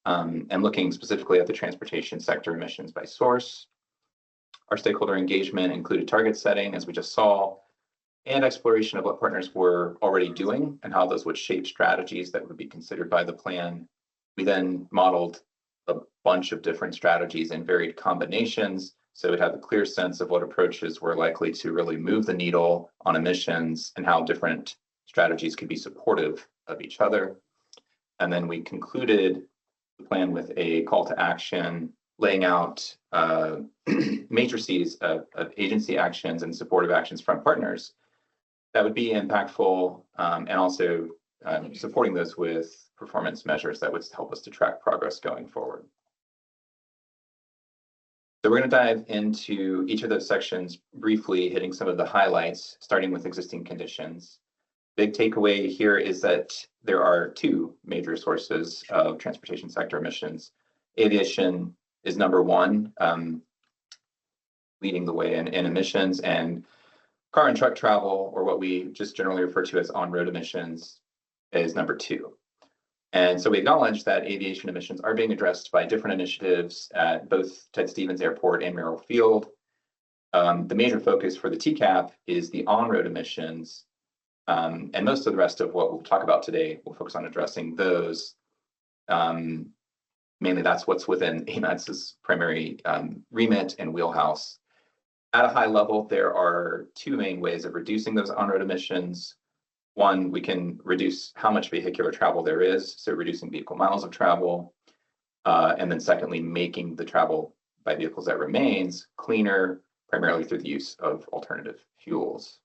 and looking specifically at the transportation sector emissions by source. Our stakeholder engagement included target setting, as we just saw, and exploration of what partners were already doing and how those would shape strategies that would be considered by the plan. We then modeled a bunch of different strategies in varied combinations, so we'd have a clear sense of what approaches were likely to really move the needle on emissions and how different strategies could be supportive of each other. And then we concluded the plan with a call to action, laying out matrices of agency actions and supportive actions from partners that would be impactful, and also supporting those with performance measures that would help us to track progress going forward. So we're going to dive into each of those sections briefly, hitting some of the highlights, starting with existing conditions. Big takeaway here is that there are two major sources of transportation sector emissions. Aviation is number one, leading the way in emissions, and car and truck travel, or what we just generally refer to as on-road emissions, is number two. And so we acknowledge that aviation emissions are being addressed by different initiatives at both Ted Stevens Airport and Merrill Field. The major focus for the TCAP is the on-road emissions, and most of the rest of what we'll talk about today will focus on addressing those. Mainly that's what's within AMATS's primary remit and wheelhouse. At a high level, there are two main ways of reducing those on-road emissions. One, we can reduce how much vehicular travel there is, so reducing vehicle miles of travel. And then secondly, making the travel by vehicles that remains cleaner, primarily through the use of alternative fuels.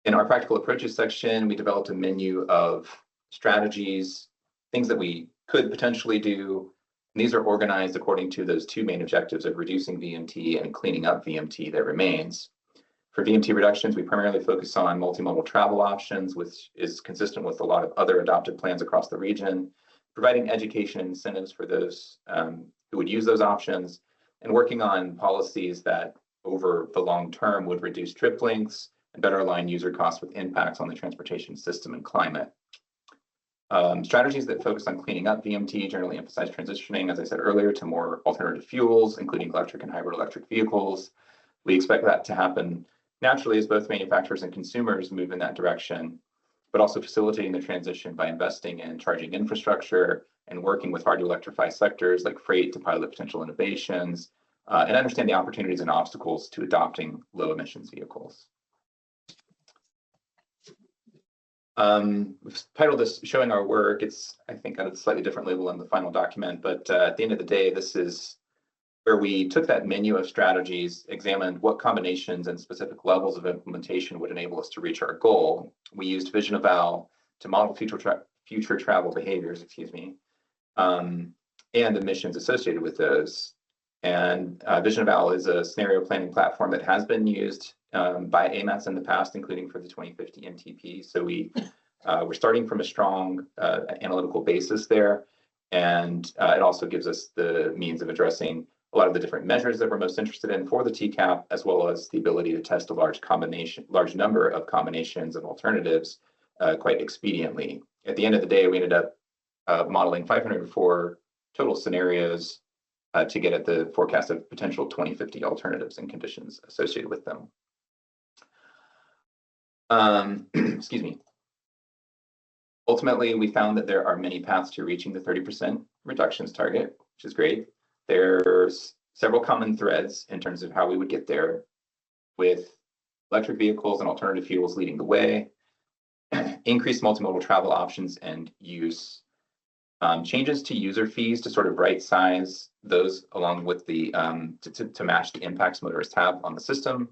In our practical approaches section, we developed a menu of strategies, things that we could potentially do. And these are organized according to those two main objectives of reducing VMT and cleaning up VMT that remains. For VMT reductions, we primarily focus on multimodal travel options, which is consistent with a lot of other adopted plans across the region, providing education and incentives for those who would use those options, and working on policies that over the long term would reduce trip lengths and better align user costs with impacts on the transportation system and climate. Strategies that focus on cleaning up VMT generally emphasize transitioning, as I said earlier, to more alternative fuels, including electric and hybrid electric vehicles. We expect that to happen naturally as both manufacturers and consumers move in that direction, but also facilitating the transition by investing in charging infrastructure and working with hard to electrify sectors like freight to pilot potential innovations and understand the opportunities and obstacles to adopting low emissions vehicles. We've titled this Showing Our Work. It's, I think, got a slightly different label in the final document, but at the end of the day, this is where we took that menu of strategies, examined what combinations and specific levels of implementation would enable us to reach our goal. We used Vision Eval to model future travel behaviors, and emissions associated with those. And Vision Eval is a scenario planning platform that has been used by AMATS in the past, including for the 2050 MTP. So we're starting from a strong analytical basis there, and it also gives us the means of addressing a lot of the different measures that we're most interested in for the TCAP, as well as the ability to test a large number of combinations of alternatives quite expediently. At the end of the day, we ended up modeling 504 total scenarios to get at the forecast of potential 2050 alternatives and conditions associated with them. Excuse me. Ultimately, we found that there are many paths to reaching the 30% reductions target, which is great. There's several common threads in terms of how we would get there, with electric vehicles and alternative fuels leading the way. increased multimodal travel options and use, changes to user fees to sort of right size those along with the to match the impacts motorists have on the system.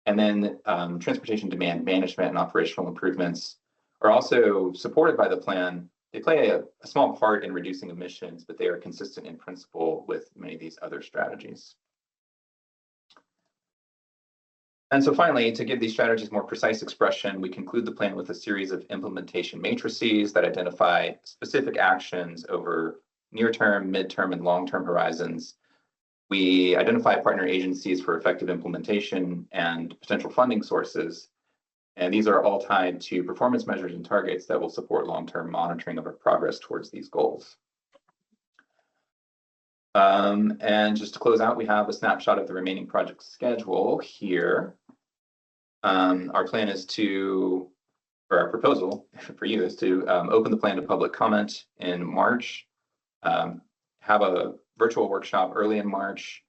And then transportation demand management and operational improvements are also supported by the plan. They play a small part in reducing emissions, but they are consistent in principle with many of these other strategies. And so finally, to give these strategies more precise expression, we conclude the plan with a series of implementation matrices that identify specific actions over near-term, mid-term, and long-term horizons. We identify partner agencies for effective implementation and potential funding sources. And these are all tied to performance measures and targets that will support long-term monitoring of our progress towards these goals. And just to close out, we have a snapshot of the remaining project schedule here. Our plan is to, or our proposal for you is to open the plan to public comment in March, have a virtual workshop early in March.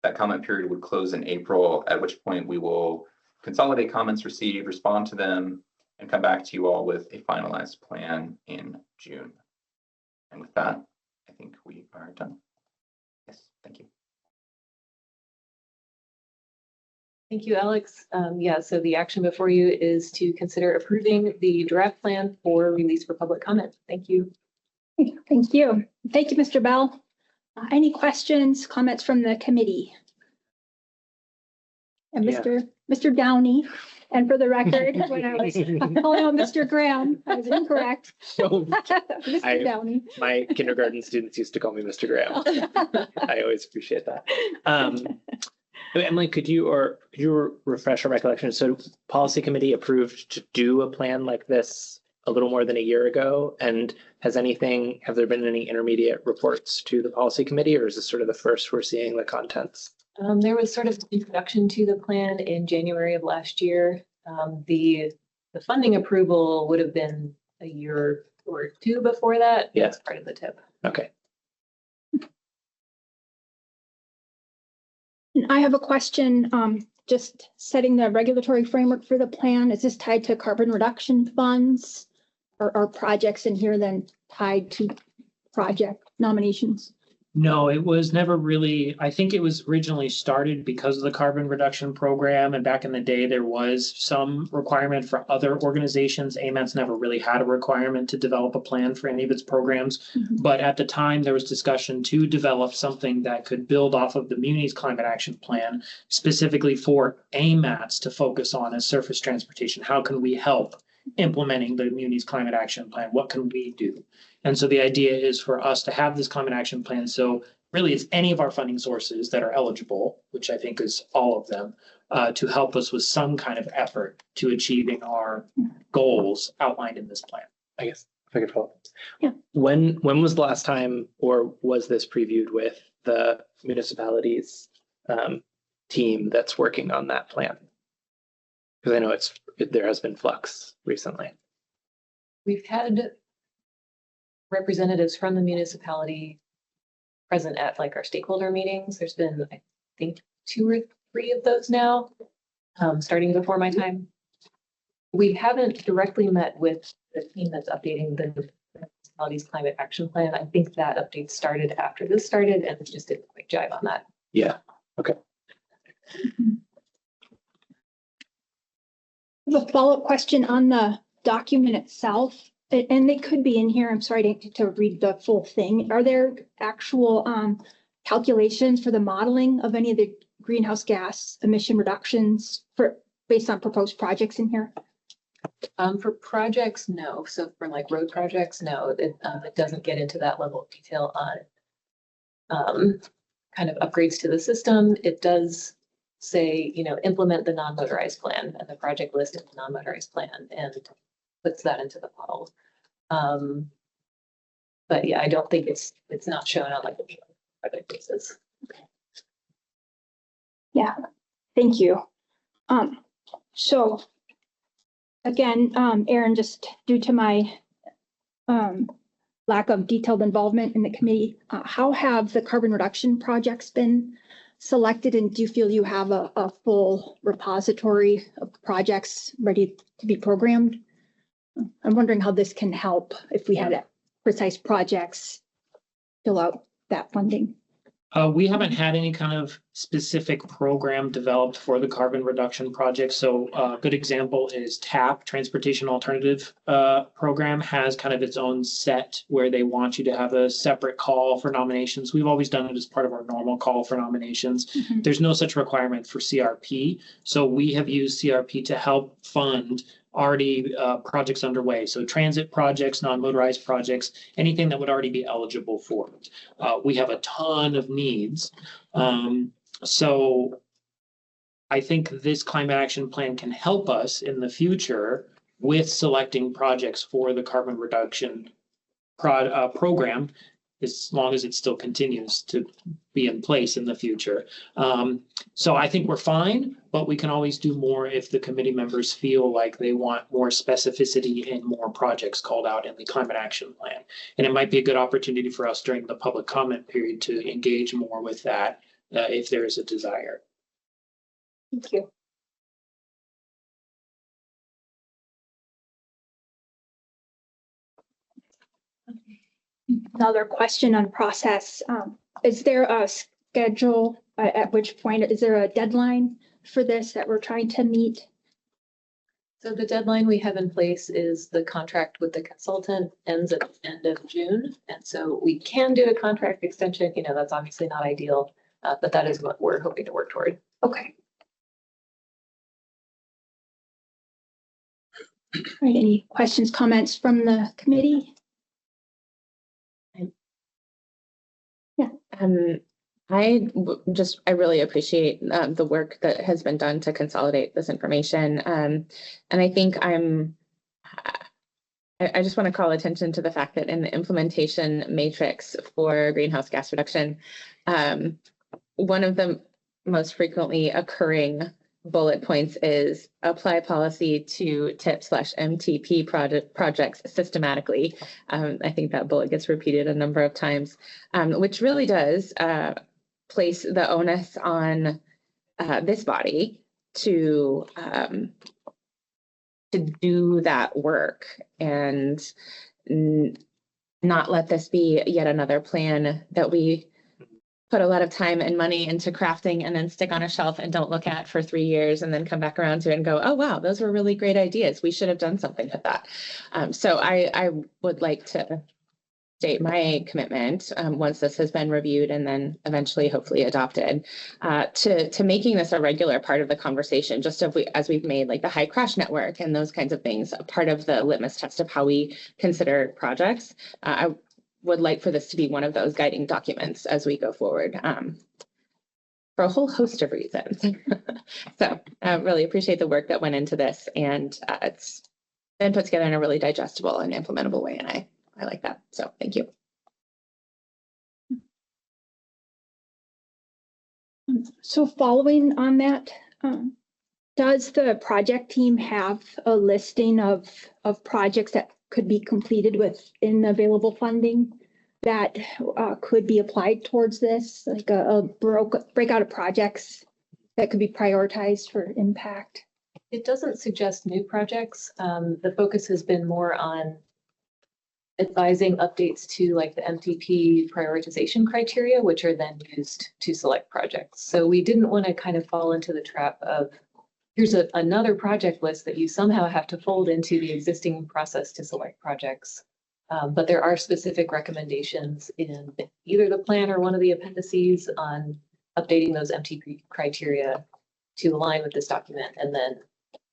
That comment period would close in April, at which point we will consolidate comments received, respond to them, and come back to you all with a finalized plan in June. And with that, I think we are done. Yes, thank you. Thank you, Alex. Yeah, so the action before you is to consider approving the draft plan for release for public comment. Thank you. Thank you. Thank you, Mr. Bell. Any questions, comments from the committee? And Mr. Downey, and for the record, when I was calling on Mr. Graham, I was incorrect. Mr. Downey. My kindergarten students used to call me Mr. Graham. I always appreciate that. Emily, could you refresh our recollection? So policy committee approved to do a plan like this a little more than a year ago. And have there been any intermediate reports to the policy committee, or is this sort of the first we're seeing the contents? There was sort of introduction to the plan in January of last year. The funding approval would have been a year or two before that. Yeah. That's part of the tip. Okay. I have a question, just setting the regulatory framework for the plan. Is this tied to carbon reduction funds, or are projects in here then tied to project nominations? No, it was never really, I think it was originally started because of the carbon reduction program. And back in the day, there was some requirement for other organizations. AMATS never really had a requirement to develop a plan for any of its programs. But at the time, there was discussion to develop something that could build off of the Muni's Climate Action Plan, specifically for AMATS to focus on as surface transportation. How can we help implementing the Muni's Climate Action Plan? What can we do? And so the idea is for us to have this climate action plan. So really it's any of our funding sources that are eligible, which I think is all of them, to help us with some kind of effort to achieving our goals outlined in this plan. I guess if I could follow. Yeah. When was the last time, or was this previewed with the municipalities team that's working on that plan? Because I know there has been flux recently. We've had representatives from the municipality present at like our stakeholder meetings. There's been, I think, 2 or 3 of those now, starting before my time. We haven't directly met with the team that's updating the municipality's climate action plan. I think that update started after this started and just didn't quite jive on that. Yeah. Okay. I have a follow-up question on the document itself. And they could be in here. I'm sorry to read the full thing. Are there actual calculations for the modeling of any of the greenhouse gas emission reductions based on proposed projects in here? For projects, no. So for like road projects, no. It doesn't get into that level of detail on kind of upgrades to the system. It does say, implement the non-motorized plan, and the project list in the non-motorized plan, and puts that into the model. But yeah, I don't think it's not shown on like the project basis. Yeah, thank you. So again, Aaron, just due to my lack of detailed involvement in the committee, how have the carbon reduction projects been selected, and do you feel you have a full repository of projects ready to be programmed? I'm wondering how this can help if we had precise projects fill out that funding. We haven't had any kind of specific program developed for the carbon reduction project. So a good example is TAP, Transportation Alternative Program, has kind of its own set where they want you to have a separate call for nominations. We've always done it as part of our normal call for nominations. Mm-hmm. There's no such requirement for CRP. So we have used CRP to help fund already projects underway. So transit projects, non-motorized projects, anything that would already be eligible for it. We have a ton of needs. So I think this climate action plan can help us in the future with selecting projects for the carbon reduction program, as long as it still continues to be in place in the future. So I think we're fine, but we can always do more if the committee members feel like they want more specificity and more projects called out in the climate action plan. And it might be a good opportunity for us during the public comment period to engage more with that if there is a desire. Thank you. Another question on process. Is there a schedule at which point, is there a deadline for this that we're trying to meet? So the deadline we have in place is the contract with the consultant ends at the end of June. And so we can do a contract extension, you know, that's obviously not ideal, but that is what we're hoping to work toward. Okay. All right, any questions, comments from the committee? I really appreciate the work that has been done to consolidate this information. And I think I just want to call attention to the fact that in the implementation matrix for greenhouse gas reduction, one of the most frequently occurring bullet points is apply policy to TIP/MTP projects systematically. I think that bullet gets repeated a number of times, which really does place the onus on this body to do that work and not let this be yet another plan that we put a lot of time and money into crafting and then stick on a shelf and don't look at for 3 years and then come back around to it and go, oh, wow, those were really great ideas. We should have done something with that. So I would like to state my commitment once this has been reviewed and then eventually hopefully adopted to making this a regular part of the conversation, just as we've made like the high crash network and those kinds of things a part of the litmus test of how we consider projects. I would like for this to be one of those guiding documents as we go forward for a whole host of reasons. So I really appreciate the work that went into this, and it's been put together in a really digestible and implementable way, and I like that. So thank you. So following on that, does the project team have a listing of projects that could be completed within available funding that could be applied towards this, like a breakout of projects that could be prioritized for impact? It doesn't suggest new projects. The focus has been more on advising updates to like the MTP prioritization criteria, which are then used to select projects. So we didn't want to kind of fall into the trap of here's another project list that you somehow have to fold into the existing process to select projects. But there are specific recommendations in either the plan or one of the appendices on updating those MTP criteria to align with this document and then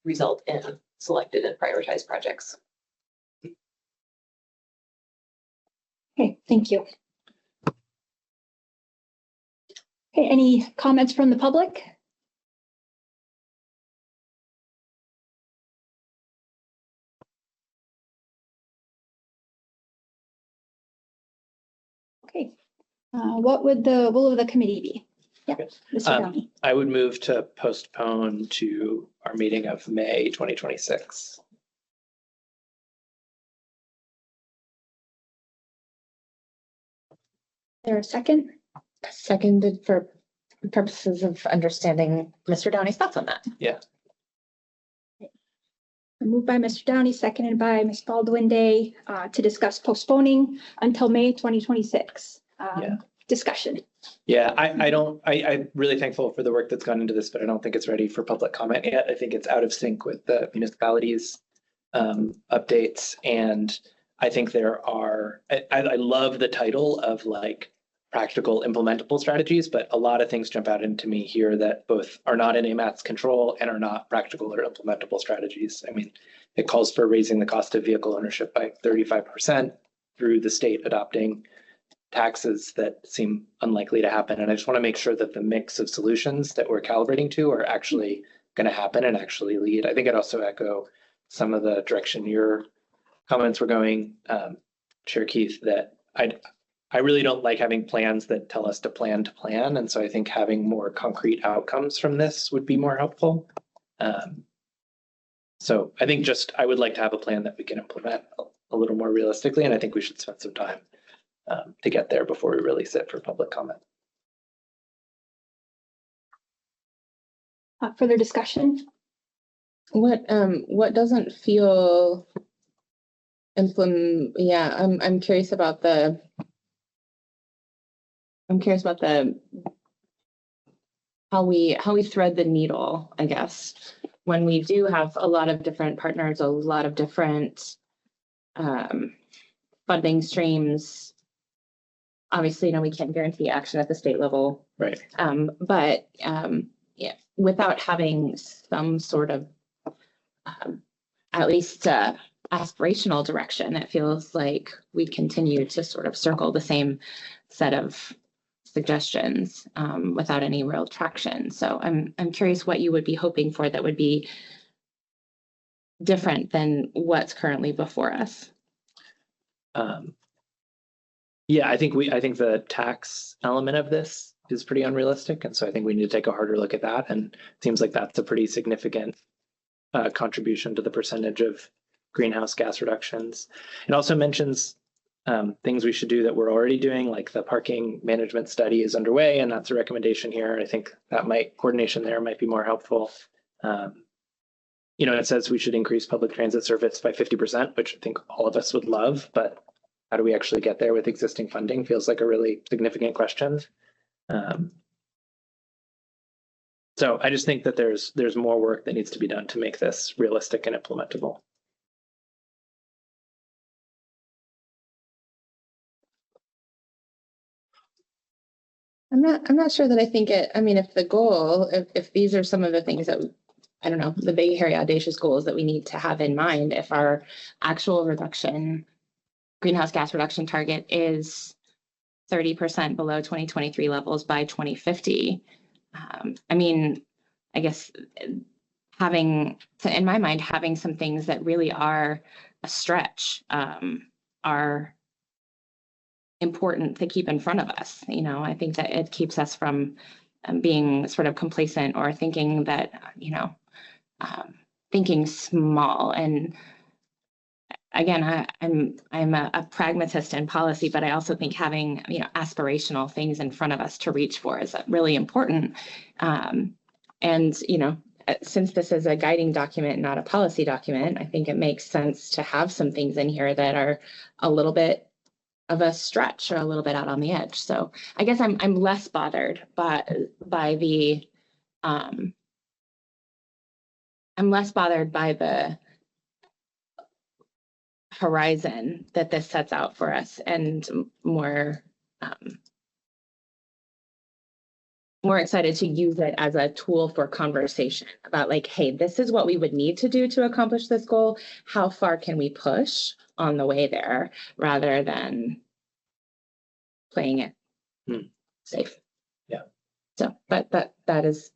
result in selected and prioritized projects. Okay, thank you. Okay, any comments from the public? Okay, what would the will of the committee be? Yeah, Mr. Downey. I would move to postpone to our meeting of May 2026. There a second? Seconded for purposes of understanding Mr. Downey's thoughts on that. Yeah. Moved by Mr. Downey, seconded by Ms. Baldwin Day, to discuss postponing until May 2026. Yeah. Discussion. Yeah, I'm really thankful for the work that's gone into this, but I don't think it's ready for public comment yet. I think it's out of sync with the municipalities' updates. And I think I love the title of like practical implementable strategies, but a lot of things jump out into me here that both are not in AMATS control and are not practical or implementable strategies. I mean, it calls for raising the cost of vehicle ownership by 35% through the state adopting taxes that seem unlikely to happen. And I just want to make sure that the mix of solutions that we're calibrating to are actually going to happen and actually lead. I think I'd also echo some of the direction your comments were going, Chair Keith, that I really don't like having plans that tell us to plan. And so I think having more concrete outcomes from this would be more helpful. So I think I would like to have a plan that we can implement a little more realistically. And I think we should spend some time to get there before we release it for public comment. Further discussion? What doesn't feel yeah, I'm curious about the how we thread the needle, I guess, when we do have a lot of different partners, a lot of different funding streams. Obviously, we can't guarantee action at the state level. Right. But yeah, without having some sort of at least aspirational direction, it feels like we continue to sort of circle the same set of suggestions without any real traction. So I'm curious what you would be hoping for that would be different than what's currently before us. Yeah, I think the tax element of this is pretty unrealistic. And so I think we need to take a harder look at that. And it seems like that's a pretty significant contribution to the percentage of greenhouse gas reductions. It also mentions things we should do that we're already doing, like the parking management study is underway, and that's a recommendation here. I think that coordination there might be more helpful. It says we should increase public transit service by 50%, which I think all of us would love, but how do we actually get there with existing funding feels like a really significant question. So I just think that there's more work that needs to be done to make this realistic and implementable. I'm not sure that I think if the goal, if these are some of the things that, I don't know, the big, hairy, audacious goals that we need to have in mind, if our actual greenhouse gas reduction target is 30% below 2023 levels by 2050, I guess in my mind, having some things that really are a stretch are important to keep in front of us. I think that it keeps us from being sort of complacent or thinking that, thinking small. And again, I'm a pragmatist in policy, but I also think having, aspirational things in front of us to reach for is really important. And since this is a guiding document, not a policy document, I think it makes sense to have some things in here that are a little bit of a stretch or a little bit out on the edge. So I guess I'm less bothered by the horizon that this sets out for us, and more excited to use it as a tool for conversation about like, hey, this is what we would need to do to accomplish this goal. How far can we push on the way there, rather than playing it safe? Yeah. So, but that is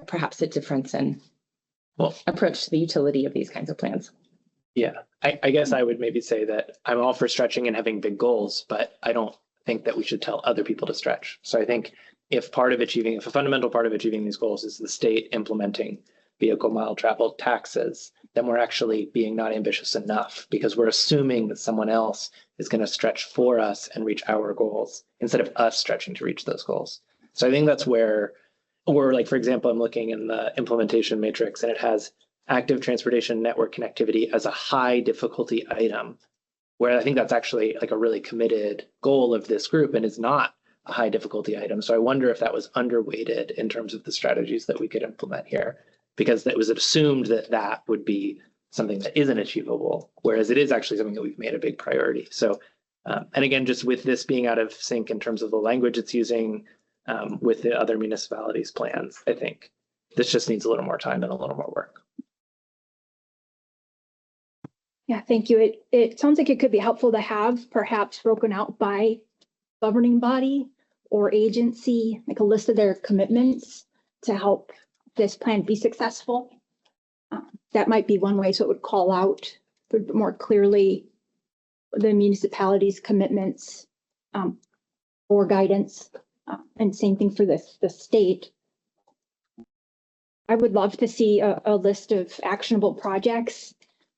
perhaps a difference in approach to the utility of these kinds of plans. Yeah, I guess I would maybe say that I'm all for stretching and having big goals, but I don't think that we should tell other people to stretch. So I think if a fundamental part of achieving these goals is the state implementing vehicle mile travel taxes, then we're actually being not ambitious enough, because we're assuming that someone else is going to stretch for us and reach our goals instead of us stretching to reach those goals. So I think that's where, or like, for example, I'm looking in the implementation matrix and it has active transportation network connectivity as a high difficulty item, where I think that's actually like a really committed goal of this group and is not a high difficulty item. So I wonder if that was underweighted in terms of the strategies that we could implement here, because it was assumed that that would be something that isn't achievable, whereas it is actually something that we've made a big priority. So, and again, just with this being out of sync in terms of the language it's using with the other municipalities' plans, I think this just needs a little more time and a little more work. Yeah, thank you. It sounds like it could be helpful to have perhaps broken out by governing body or agency, like a list of their commitments to help this plan be successful. That might be one way, so it would call out more clearly the municipality's commitments or guidance, and same thing for the state. I would love to see a list of actionable projects.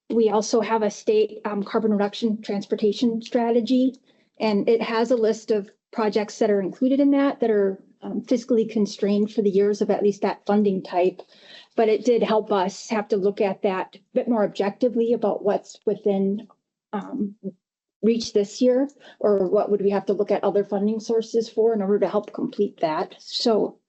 We also have a state carbon reduction transportation strategy, and it has a list of projects that are included in that are fiscally constrained for the years of at least that funding type. But it did help us have to look at that a bit more objectively about what's within reach this year, or what would we have to look at other funding sources for in order to help complete that. So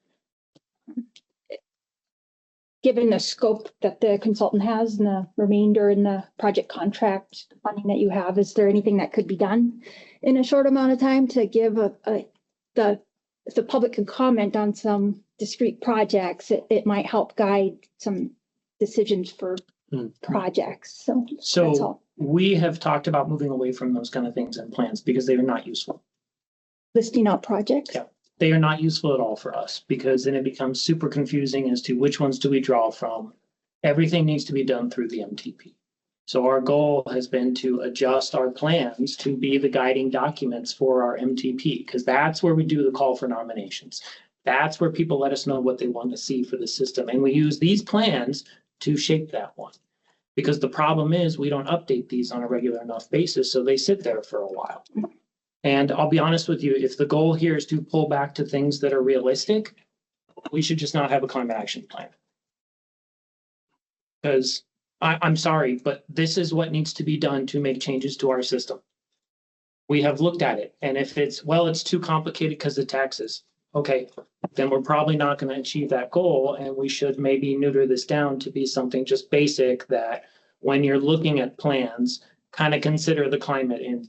given the scope that the consultant has and the remainder in the project contract funding that you have, is there anything that could be done in a short amount of time to give if the public could comment on some discrete projects, it might help guide some decisions for projects. So that's all. We have talked about moving away from those kind of things and plans because they are not useful. Listing out projects? Yeah. They are not useful at all for us, because then it becomes super confusing as to which ones do we draw from. Everything needs to be done through the MTP. So our goal has been to adjust our plans to be the guiding documents for our MTP, because that's where we do the call for nominations. That's where people let us know what they want to see for the system. And we use these plans to shape that one. Because the problem is we don't update these on a regular enough basis, so they sit there for a while. And I'll be honest with you, if the goal here is to pull back to things that are realistic, we should just not have a climate action plan. Because I'm sorry, but this is what needs to be done to make changes to our system. We have looked at it, and if it's too complicated because of taxes, okay, then we're probably not going to achieve that goal, and we should maybe neuter this down to be something just basic that when you're looking at plans, kind of consider the climate in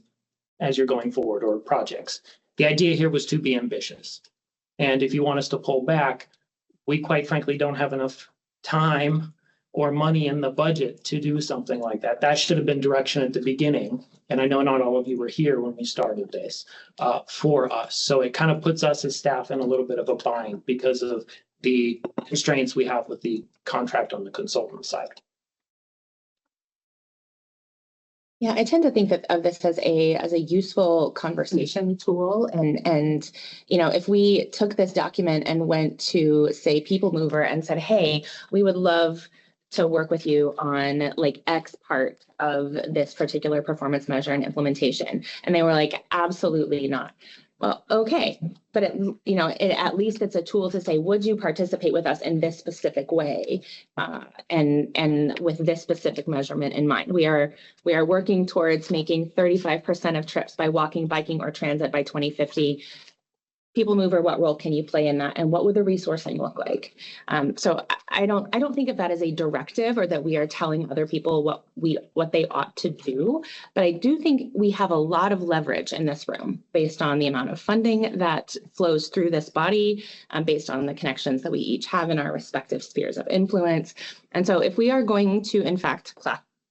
as you're going forward, or projects. The idea here was to be ambitious. And if you want us to pull back, we quite frankly don't have enough time or money in the budget to do something like that. That should have been direction at the beginning. And I know not all of you were here when we started this for us. So it kind of puts us as staff in a little bit of a bind because of the constraints we have with the contract on the consultant side. Yeah, I tend to think of this as a useful conversation tool. And if we took this document and went to, say, People Mover and said, hey, we would love to work with you on like X part of this particular performance measure and implementation. And they were like, absolutely not. Well, okay, but at least it's a tool to say, would you participate with us in this specific way, and with this specific measurement in mind? We are working towards making 35% of trips by walking, biking, or transit by 2050. People Mover, what role can you play in that, and what would the resourcing look like? So I don't think of that as a directive, or that we are telling other people what they ought to do. But I do think we have a lot of leverage in this room based on the amount of funding that flows through this body, based on the connections that we each have in our respective spheres of influence. And so if we are going to, in fact,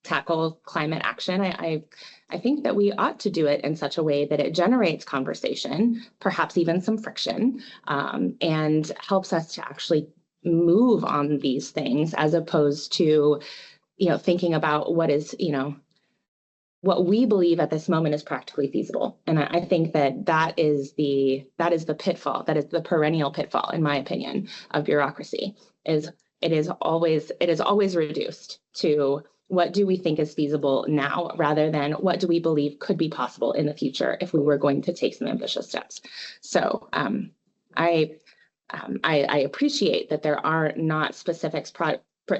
tackle climate action, I think that we ought to do it in such a way that it generates conversation, perhaps even some friction, and helps us to actually move on these things, as opposed to, thinking about what is, what we believe at this moment is practically feasible. And I think that is the pitfall, that is the perennial pitfall, in my opinion, of bureaucracy. It is always reduced to, what do we think is feasible now, rather than what do we believe could be possible in the future if we were going to take some ambitious steps. So I appreciate that there are not specific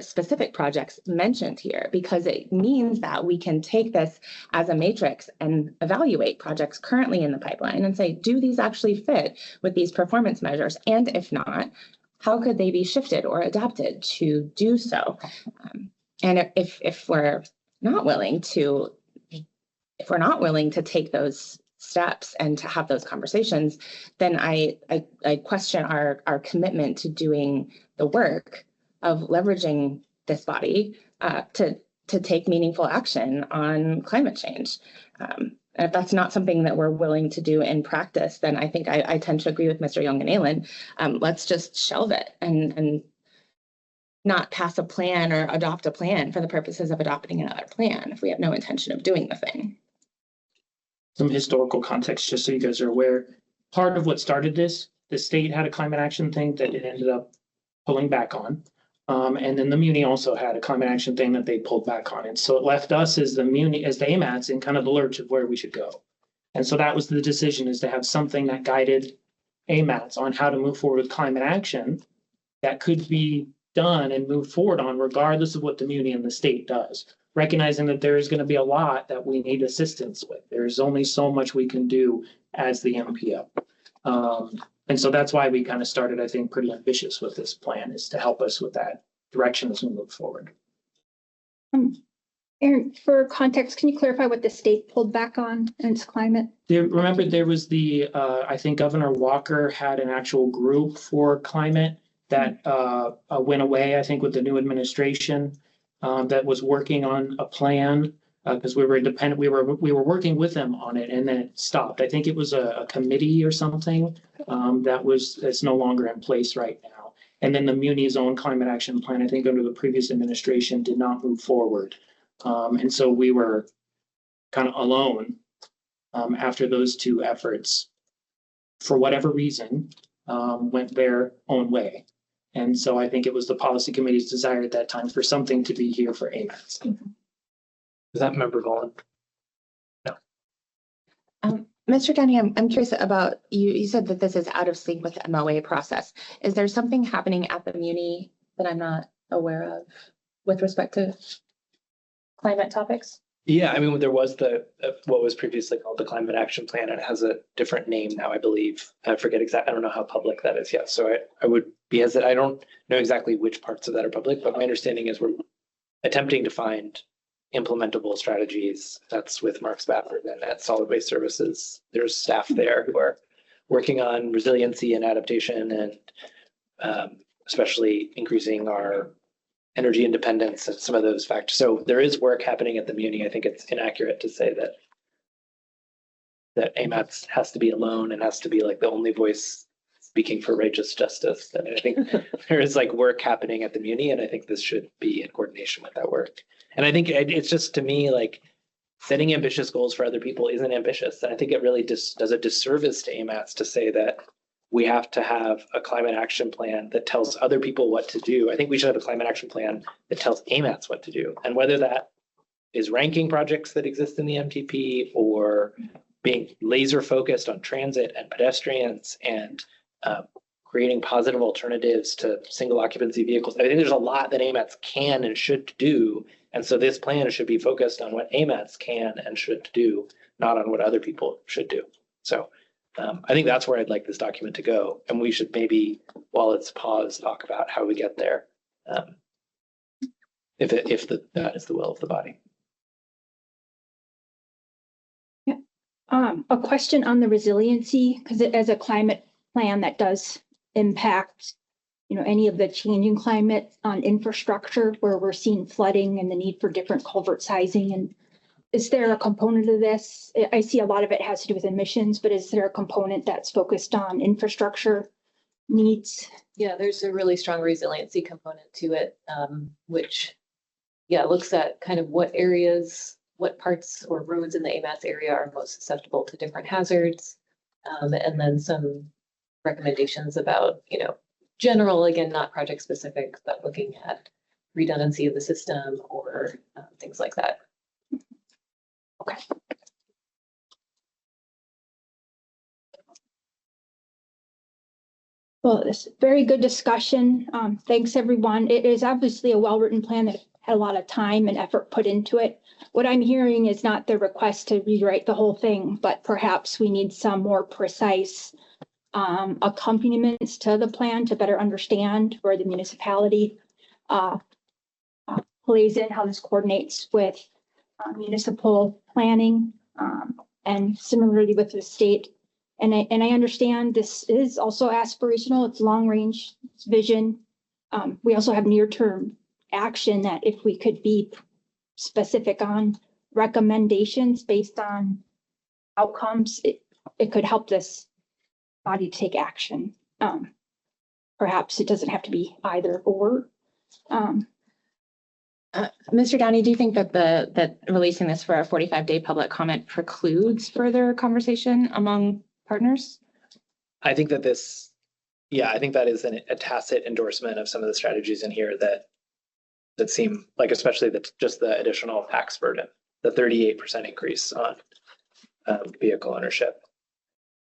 specific projects mentioned here, because it means that we can take this as a matrix and evaluate projects currently in the pipeline and say, do these actually fit with these performance measures? And if not, how could they be shifted or adapted to do so? And if we're not willing to, take those steps and to have those conversations, then I question our commitment to doing the work of leveraging this body to take meaningful action on climate change. And if that's not something that we're willing to do in practice, then I think I tend to agree with Mr. Young and Aylin. Let's just shelve it and not pass a plan or adopt a plan for the purposes of adopting another plan if we have no intention of doing the thing. Some historical context, just so you guys are aware. Part of what started this, the state had a climate action thing that it ended up pulling back on. And then the Muni also had a climate action thing that they pulled back on. And so it left us as the AMATS in kind of the lurch of where we should go. And so that was the decision, is to have something that guided AMATS on how to move forward with climate action that could be done and moved forward on regardless of what the Muni and the state does. Recognizing that there is going to be a lot that we need assistance with. There's only so much we can do as the MPO. And so that's why we kind of started, I think, pretty ambitious with this plan, is to help us with that direction as we move forward. Aaron, for context, can you clarify what the state pulled back on in its climate? Remember, there was I think Governor Walker had an actual group for climate that went away, I think, with the new administration that was working on a plan. Because we were independent, we were working with them on it, and then it stopped. I think it was a committee or something that's no longer in place right now. And then the Muni's own climate action plan, I think under the previous administration, did not move forward. And so we were kind of alone after those two efforts, for whatever reason, went their own way. And so I think it was the policy committee's desire at that time for something to be here for AMATS. Is that member Volin? No. Mr. Denny, I'm curious about, you said that this is out of sync with the MOA process. Is there something happening at the Muni that I'm not aware of with respect to climate topics? Yeah, I mean, there was what was previously called the Climate Action Plan, and it has a different name now, I believe. I forget exactly, I don't know how public that is yet. So I would be hesitant. I don't know exactly which parts of that are public, but my understanding is we're attempting to find implementable strategies. That's with Mark Spafford and at Solid Waste Services. There's staff there who are working on resiliency and adaptation, and especially increasing our energy independence and some of those factors. So there is work happening at the Muni. I think it's inaccurate to say that AMATS has to be alone and has to be like the only voice speaking for righteous justice. And I think there is like work happening at the Muni, and I think this should be in coordination with that work. And I think it's just, to me, like setting ambitious goals for other people isn't ambitious. And I think it really does a disservice to AMATS to say that we have to have a climate action plan that tells other people what to do. I think we should have a climate action plan that tells AMATS what to do. And whether that is ranking projects that exist in the MTP or being laser focused on transit and pedestrians and creating positive alternatives to single occupancy vehicles. I think there's a lot that AMATS can and should do. And so this plan should be focused on what AMATS can and should do, not on what other people should do. So I think that's where I'd like this document to go. And we should maybe, while it's paused, talk about how we get there. If that is the will of the body. Yeah. A question on the resiliency, because as a climate plan that does impact, any of the changing climate on infrastructure, where we're seeing flooding and the need for different culvert sizing. And is there a component of this? I see a lot of it has to do with emissions, but is there a component that's focused on infrastructure needs? Yeah, there's a really strong resiliency component to it, which, looks at kind of what parts or roads in the AMATS area are most susceptible to different hazards. And then some recommendations about, general, again, not project specific, but looking at redundancy of the system or things like that. Okay. Well, it's very good discussion. Thanks, everyone. It is obviously a well-written plan that had a lot of time and effort put into it. What I'm hearing is not the request to rewrite the whole thing, but perhaps we need some more precise accompaniments to the plan to better understand where the municipality plays in, how this coordinates with municipal planning, and similarly with the state. And I understand this is also aspirational, it's long range, it's vision. We also have near-term action that if we could be specific on recommendations based on outcomes, it could help this body to take action. Perhaps it doesn't have to be either or. Mr. Downey, do you think that that releasing this for a 45-day public comment precludes further conversation among partners? I think that this, yeah, I think that is a tacit endorsement of some of the strategies in here that seem like, especially just the additional tax burden, the 38% increase on vehicle ownership.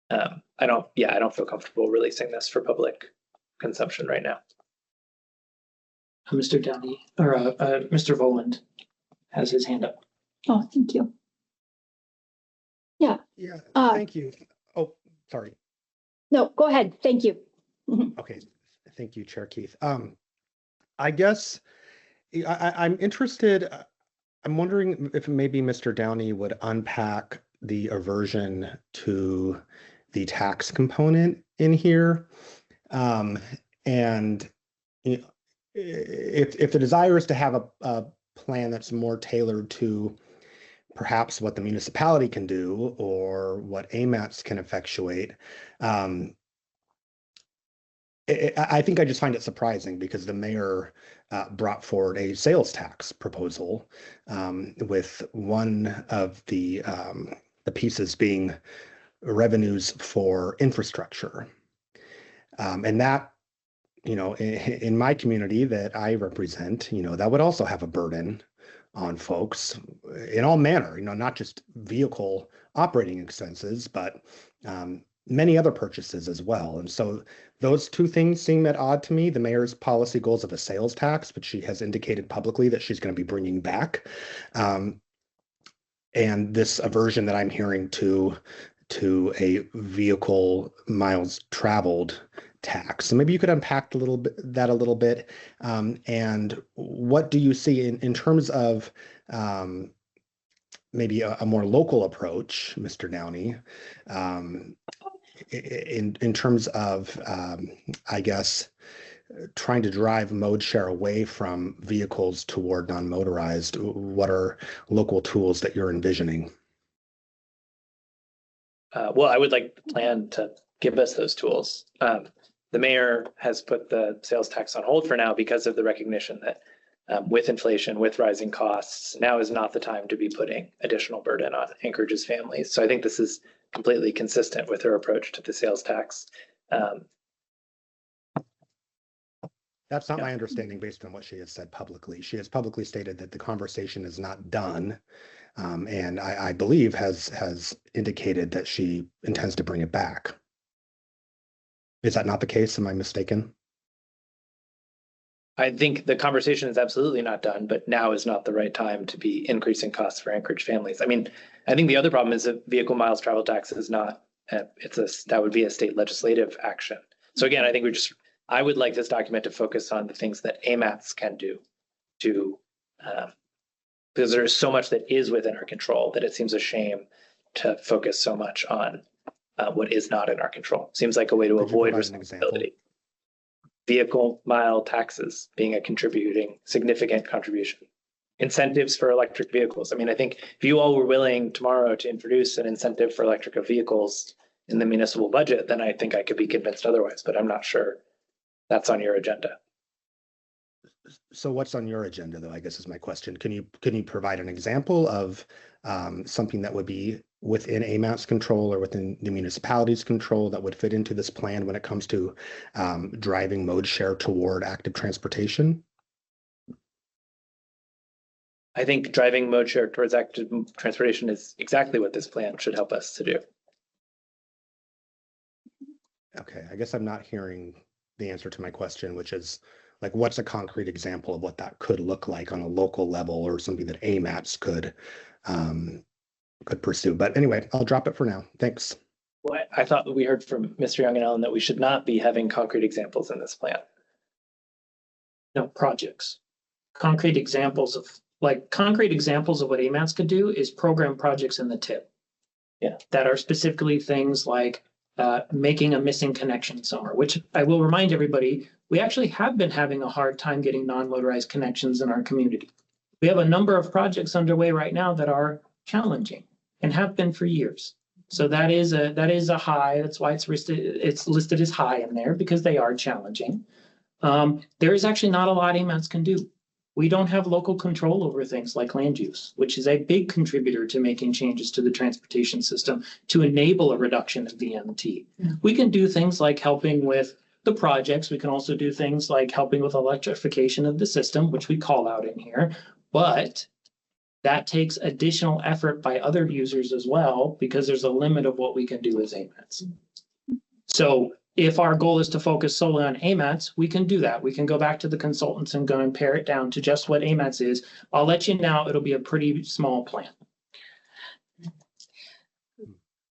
I don't feel comfortable releasing this for public consumption right now. Mr. Downey, or Mr. Voland has his hand up. Oh, thank you. Yeah. Yeah, thank you. Oh, sorry. No, go ahead. Thank you. Okay, thank you, Chair Keith. I guess I'm interested, I'm wondering if maybe Mr. Downey would unpack the aversion to the tax component in here. And you know, if the desire is to have a plan that's more tailored to perhaps what the municipality can do or what AMATS can effectuate, I think I just find it surprising because the mayor brought forward a sales tax proposal with one of the pieces being revenues for infrastructure. And that, you know, in my community that I represent, you know, that would also have a burden on folks in all manner, you know, not just vehicle operating expenses, but many other purchases as well. And so those two things seem at odd to me. The mayor's policy goals of a sales tax, which she has indicated publicly that she's going to be bringing back. And this aversion that I'm hearing to a vehicle miles traveled tax. So maybe you could unpack a little bit. And what do you see in terms of maybe a more local approach, Mr. Downey, in terms of, I guess, trying to drive mode share away from vehicles toward non-motorized? What are local tools that you're envisioning? Well, I would like the plan to give us those tools. The mayor has put the sales tax on hold for now because of the recognition that with inflation, with rising costs, now is not the time to be putting additional burden on Anchorage's families. So I think this is completely consistent with her approach to the sales tax. That's not my understanding based on what she has said publicly. She has publicly stated that the conversation is not done. And I believe has indicated that she intends to bring it back. Is that not the case? Am I mistaken? I think the conversation is absolutely not done, but now is not the right time to be increasing costs for Anchorage families. I mean, I think the other problem is that vehicle miles travel tax is not, that would be a state legislative action. So again, I think I would like this document to focus on the things that AMATS can do to, because there is so much that is within our control that it seems a shame to focus so much on what is not in our control. Seems like a way to avoid responsibility. Vehicle mile taxes being a significant contribution. Incentives for electric vehicles. I mean, I think if you all were willing tomorrow to introduce an incentive for electric vehicles in the municipal budget, then I think I could be convinced otherwise, but I'm not sure that's on your agenda. So what's on your agenda, though, I guess is my question. Can you provide an example of something that would be within AMAT's control or within the municipality's control that would fit into this plan when it comes to driving mode share toward active transportation? I think driving mode share towards active transportation is exactly what this plan should help us to do. Okay, I guess I'm not hearing the answer to my question, which is like, what's a concrete example of what that could look like on a local level or something that AMATS could pursue. But anyway, I'll drop it for now. Thanks. Well, I thought we heard from Mr. Young and Ellen that we should not be having concrete examples in this plan. No, projects. Concrete examples of what AMATS could do is program projects in the tip. Yeah. That are specifically things like making a missing connection somewhere, which I will remind everybody, we actually have been having a hard time getting non-motorized connections in our community. We have a number of projects underway right now that are challenging and have been for years. So that is a high. That's why it's listed as high in there, because they are challenging. There is actually not a lot AMATS can do. We don't have local control over things like land use, which is a big contributor to making changes to the transportation system to enable a reduction of VMT. We can do things like helping with the projects. We can also do things like helping with electrification of the system, which we call out in here. But that takes additional effort by other users as well, because there's a limit of what we can do as AMATS. So if our goal is to focus solely on AMATS, we can do that. We can go back to the consultants and go and pare it down to just what AMATS is. I'll let you know, it'll be a pretty small plan.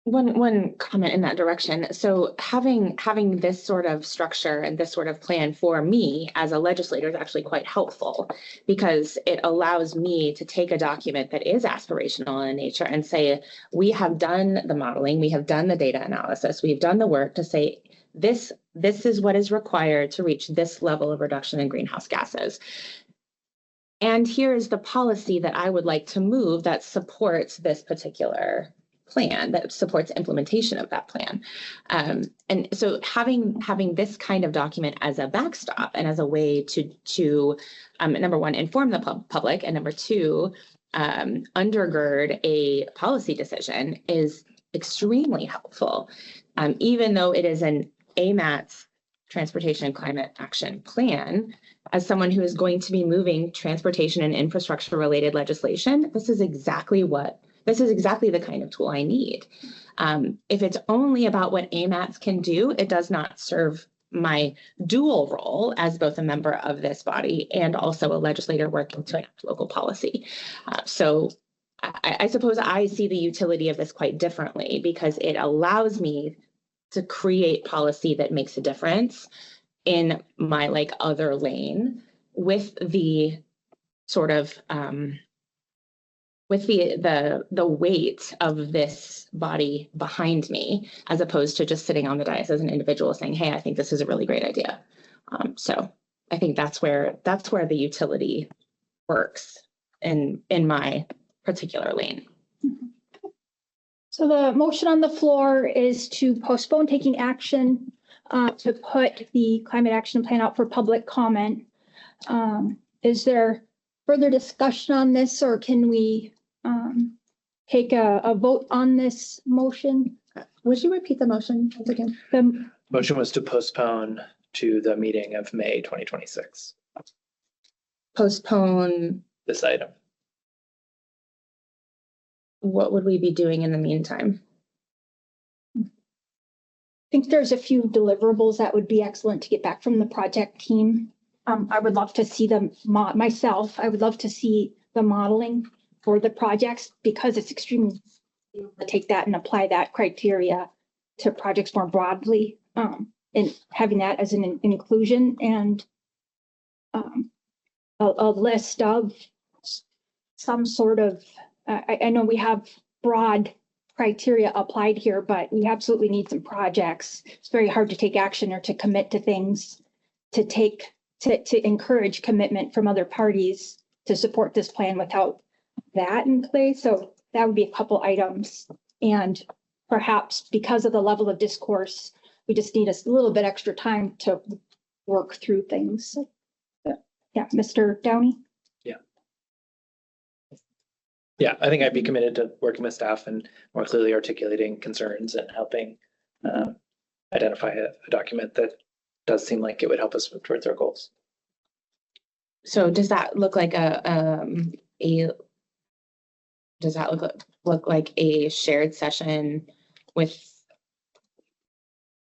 One comment in that direction. So having this sort of structure and this sort of plan for me as a legislator is actually quite helpful, because it allows me to take a document that is aspirational in nature and say, we have done the modeling, we have done the data analysis, we've done the work to say, this is what is required to reach this level of reduction in greenhouse gases. And here is the policy that I would like to move that supports this particular plan, that supports implementation of that plan. And so having this kind of document as a backstop and as a way to number one, inform the public, and number two, undergird a policy decision is extremely helpful. Even though it is an AMATS Transportation and Climate Action Plan, as someone who is going to be moving transportation and infrastructure related legislation, this is exactly the kind of tool I need. If it's only about what AMATS can do, it does not serve my dual role as both a member of this body and also a legislator working to enact local policy. So I suppose I see the utility of this quite differently, because it allows me to create policy that makes a difference in my other lane with the sort of with the weight of this body behind me, as opposed to just sitting on the dais as an individual saying, hey, I think this is a really great idea. So I think that's where the utility works in my particular lane. So the motion on the floor is to postpone taking action to put the climate action plan out for public comment. Is there further discussion on this, or can we take a vote on this motion? Would you repeat the motion once again? The Motion was to postpone to the meeting of May 2026, postpone. this item. What would we be doing in the meantime? I think there's a few deliverables that would be excellent to get back from the project team. I would love to see them myself. I would love to see the modeling for the projects, because it's extremely to take that and apply that criteria to projects more broadly, and having that as an inclusion, and a list of some sort of, I know we have broad criteria applied here, but we absolutely need some projects. It's very hard to take action or to commit to things, to encourage commitment from other parties to support this plan without that in place. So that would be a couple items. And perhaps because of the level of discourse, we just need a little bit extra time to work through things. Yeah, Mr. Downey? Yeah, I think I'd be committed to working with staff and more clearly articulating concerns and helping identify a document that does seem like it would help us move towards our goals. So does that look like look like a shared session with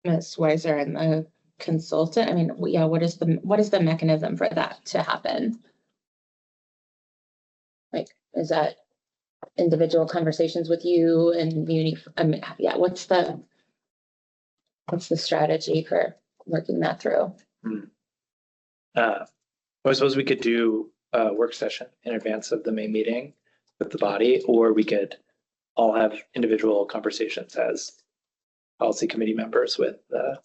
Ms. Weiser and the consultant? I mean, yeah, what is the mechanism for that to happen? Like, is that individual conversations with you and yeah, what's the strategy for working that through? I suppose we could do a work session in advance of the main meeting with the body, or we could all have individual conversations as policy committee members with the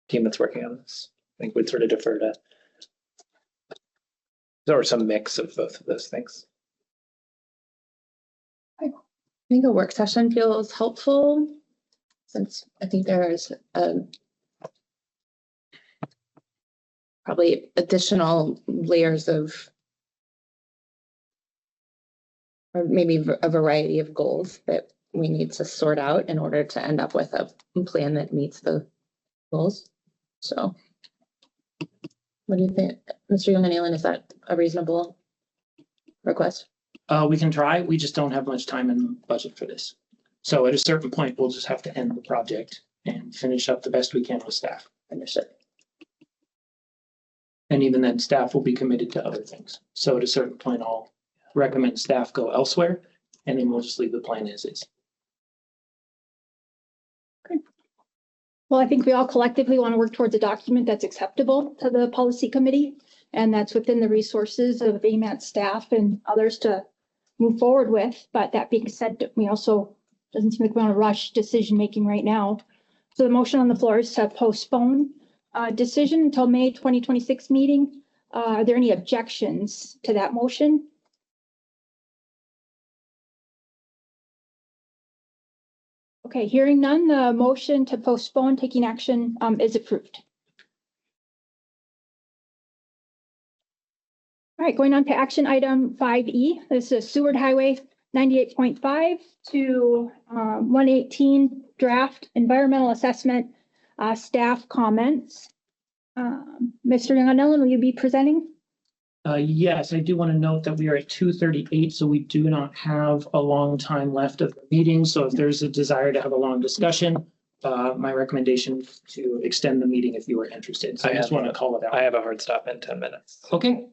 team that's working on this. I think we'd sort of defer to, or some mix of both of those things. I think a work session feels helpful, since I think there's probably additional layers of, or maybe a variety of goals that we need to sort out in order to end up with a plan that meets the goals. So what do you think, Mr. Young-Nealon, is that a reasonable request? We can try. We just don't have much time in the budget for this. So at a certain point, we'll just have to end the project and finish up the best we can with staff. Understood. And even then, staff will be committed to other things. So at a certain point, I'll recommend staff go elsewhere, and then we'll just leave the plan as is. Well, I think we all collectively want to work towards a document that's acceptable to the policy committee, and that's within the resources of AMATS staff and others to move forward with. But that being said, we also doesn't seem like we want to rush decision-making right now. So the motion on the floor is to postpone decision until May 2026 meeting. Are there any objections to that motion? Okay, hearing none, the motion to postpone taking action is approved. All right, going on to action item 5E. This is Seward Highway 98.5 to 118 draft environmental assessment staff comments. Mr. Young-Nealon, will you be presenting? Yes, I do want to note that we are at 2:38, so we do not have a long time left of the meeting. So if there's a desire to have a long discussion, my recommendation to extend the meeting if you are interested. So I just want to call it out. I have a hard stop in 10 minutes. Okay,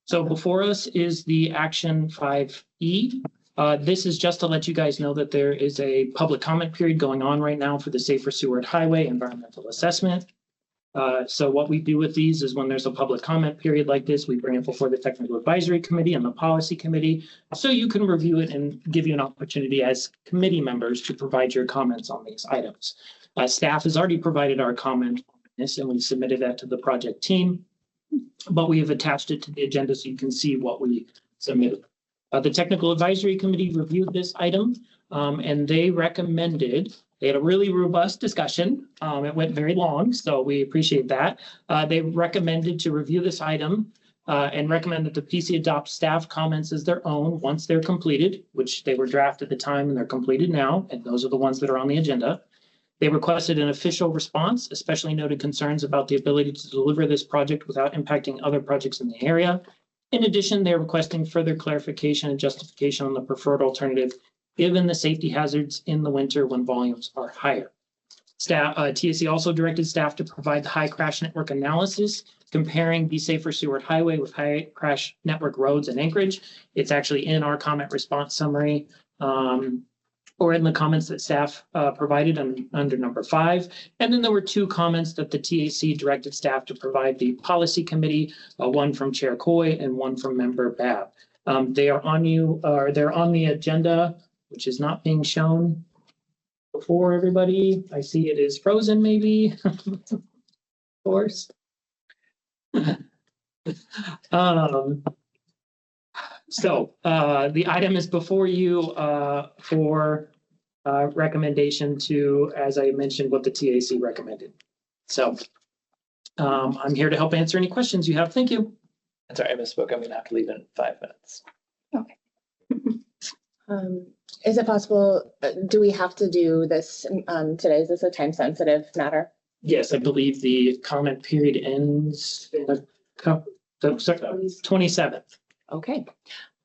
so before us is the action 5E. This is just to let you guys know that there is a public comment period going on right now for the Safer Seward Highway environmental assessment. So what we do with these is when there's a public comment period like this, we bring it before the Technical Advisory Committee and the Policy Committee, so you can review it and give you an opportunity as committee members to provide your comments on these items. Staff has already provided our comment on this, and we submitted that to the project team, but we have attached it to the agenda so you can see what we submitted. The Technical Advisory Committee reviewed this item, and they recommended. They had a really robust discussion. It went very long, so we appreciate that. They recommended to review this item and recommend that the PC adopt staff comments as their own once they're completed, which they were drafted at the time and they're completed now, and those are the ones that are on the agenda. They requested an official response, especially noted concerns about the ability to deliver this project without impacting other projects in the area. In addition, they're requesting further clarification and justification on the preferred alternative given the safety hazards in the winter when volumes are higher. Staff, TAC also directed staff to provide the high crash network analysis comparing the Safer Seward Highway with high crash network roads in Anchorage. It's actually in our comment response summary or in the comments that staff provided under number 5. And then there were 2 comments that the TAC directed staff to provide the policy committee, one from Chair Coy and one from member Babb. They are on they're on the agenda, which is not being shown before everybody. I see it is frozen maybe, of course. So the item is before you for recommendation to, as I mentioned, what the TAC recommended. So I'm here to help answer any questions you have. Thank you. Sorry, I misspoke. I'm going to have to leave in 5 minutes. Okay. Is it possible, do we have to do this today? Is this a time sensitive matter? Yes, I believe the comment period ends in the 27th. Okay.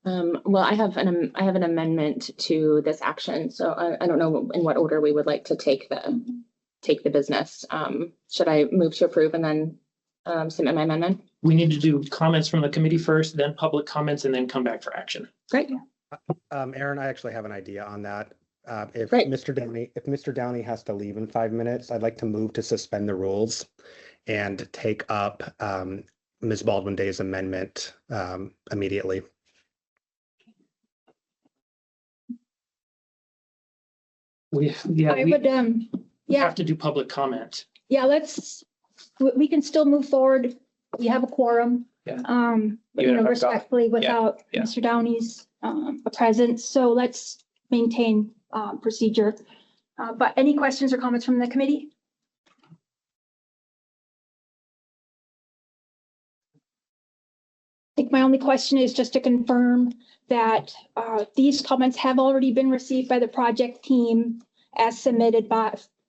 Well, I have an amendment to this action, so I don't know in what order we would like to take take the business. Should I move to approve and then submit my amendment? We need to do comments from the committee first, then public comments, and then come back for action. Great. Aaron, I actually have an idea on that. If Great. Mr. Downey has to leave in 5 minutes, I'd like to move to suspend the rules and take up Ms. Baldwin Day's amendment immediately. We Yeah, have to do public comment. yeah, we can still move forward. We have a quorum. Yeah. But, Even if I've got- respectfully without yeah. Mr. Downey's presence. So let's maintain procedure. But any questions or comments from the committee? I think my only question is just to confirm that these comments have already been received by the project team as submitted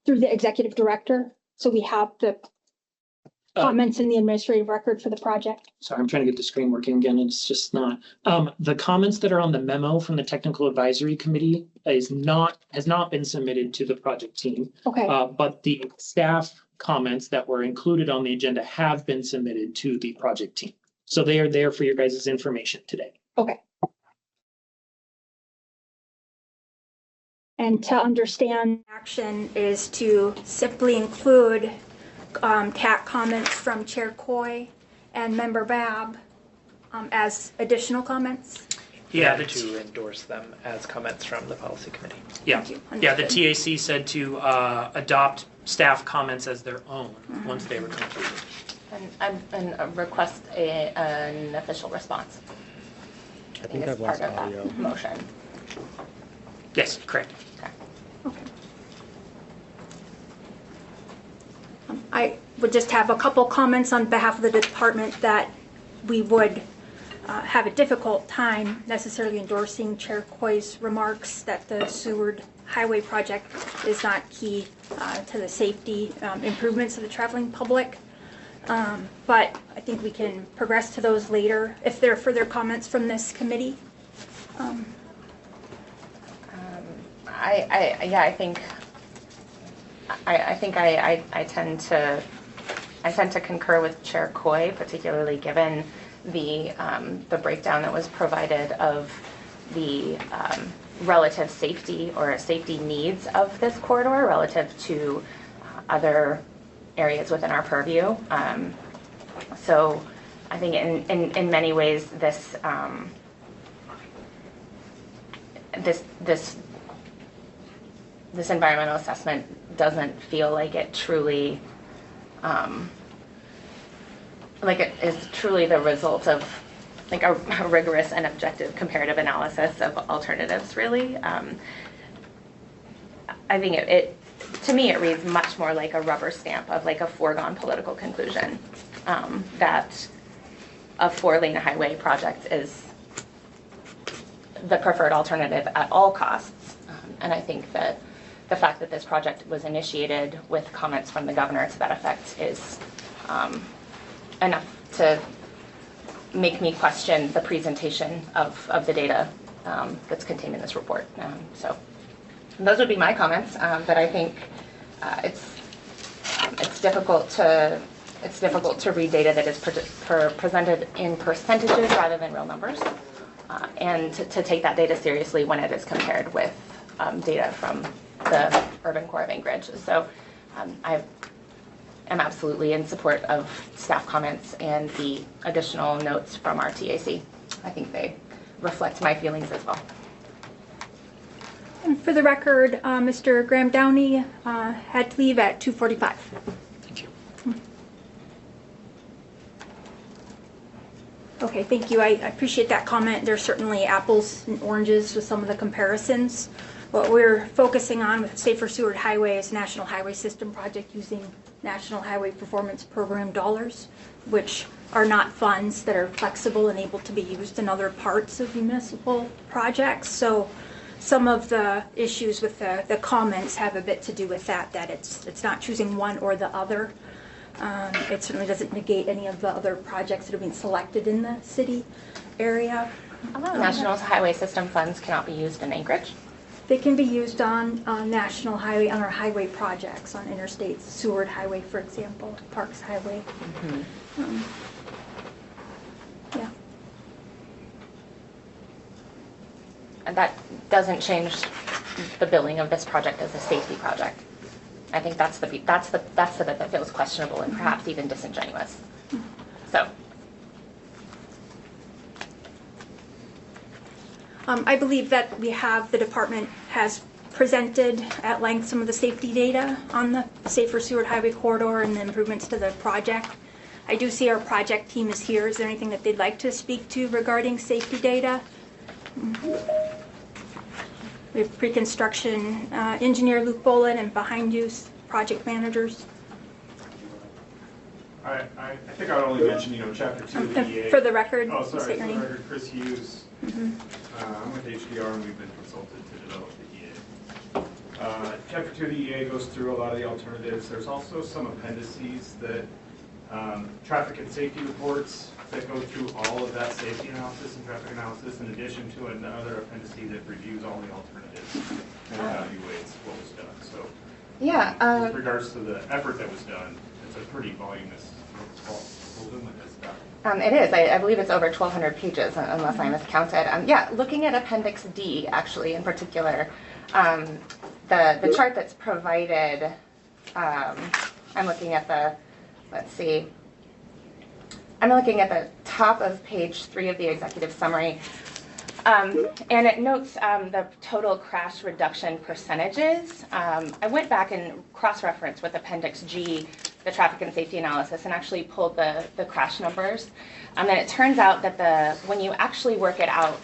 through the executive director. So we have the comments in the administrative record for the project. Sorry, I'm trying to get the screen working again, and it's just not. The comments that are on the memo from the technical advisory committee has not been submitted to the project team. Okay, But the staff comments that were included on the agenda have been submitted to the project team. So they are there for your guys' information today. okay. And to understand, action is to simply include TAC comments from Chair Coy and Member Babb as additional comments. Yeah, To endorse them as comments from the policy committee. Yeah, Thank you. yeah, the Understood. TAC said to adopt staff comments as their own once they were completed. And request an official response. I think As I've lost part of that audio. motion. Yes, correct. Okay. I would just have a couple comments on behalf of the department that we would have a difficult time necessarily endorsing Chair Coy's remarks that the Seward Highway project is not key to the safety improvements of the traveling public. But I think we can progress to those later if there are further comments from this committee. I tend to concur with Chair Coy, particularly given the breakdown that was provided of the relative safety or safety needs of this corridor relative to other areas within our purview. So I think in many ways this environmental assessment doesn't feel like it truly like it is truly the result of like a rigorous and objective comparative analysis of alternatives, really. I think it to me it reads much more like a rubber stamp of like a foregone political conclusion that a 4-lane highway project is the preferred alternative at all costs. And I think that the fact that this project was initiated with comments from the governor to that effect is enough to make me question the presentation of the data that's contained in this report. So those would be my comments, but I think it's difficult to read data that is presented in percentages rather than real numbers, and to take that data seriously when it is compared with data from the Urban Core of Anchorage. So I am absolutely in support of staff comments and the additional notes from our TAC. I think they reflect my feelings as well. And for the record, Mr. Graham Downey had to leave at 2:45. Thank you. Okay, thank you. I appreciate that comment. There's certainly apples and oranges with some of the comparisons. What we're focusing on with Safer Seward Highway is National Highway System project using National Highway Performance Program dollars, which are not funds that are flexible and able to be used in other parts of municipal projects. So some of the issues with the comments have a bit to do with that it's not choosing one or the other. It certainly doesn't negate any of the other projects that have been selected in the city area. National Highway System funds cannot be used in Anchorage. They can be used on national highway, on our highway projects, on interstates, Seward Highway, for example, Parks Highway. Yeah. And that doesn't change the billing of this project as a safety project. I think that's the bit that feels questionable and perhaps even disingenuous. So. I believe that the department has presented at length some of the safety data on the Safer Seward Highway Corridor and the improvements to the project. I do see our project team is here. Is there anything that they'd like to speak to regarding safety data? We have pre-construction engineer Luke Bolin and behind you project managers. I think I would only mention, chapter 2 of the EA. For the record, oh, sorry, state your name. For the record, Chris Hughes. I'm with HDR and we've been consulted to develop the EA. Chapter 2 of the EA goes through a lot of the alternatives. There's also some appendices that traffic and safety reports that go through all of that safety analysis and traffic analysis, in addition to another appendix that reviews all the alternatives and evaluates what was done. So, yeah. With regards to the effort that was done, it's a pretty voluminous voluminous document. It is. I believe it's over 1,200 pages, unless I miscounted. Yeah, looking at Appendix D, actually, in particular, the chart that's provided, I'm looking at the, let's see, I'm looking at the top of page 3 of the executive summary, and it notes the total crash reduction percentages. I went back and cross-referenced with Appendix G, the traffic and safety analysis, and actually pulled the crash numbers. And it turns out that when you actually work it out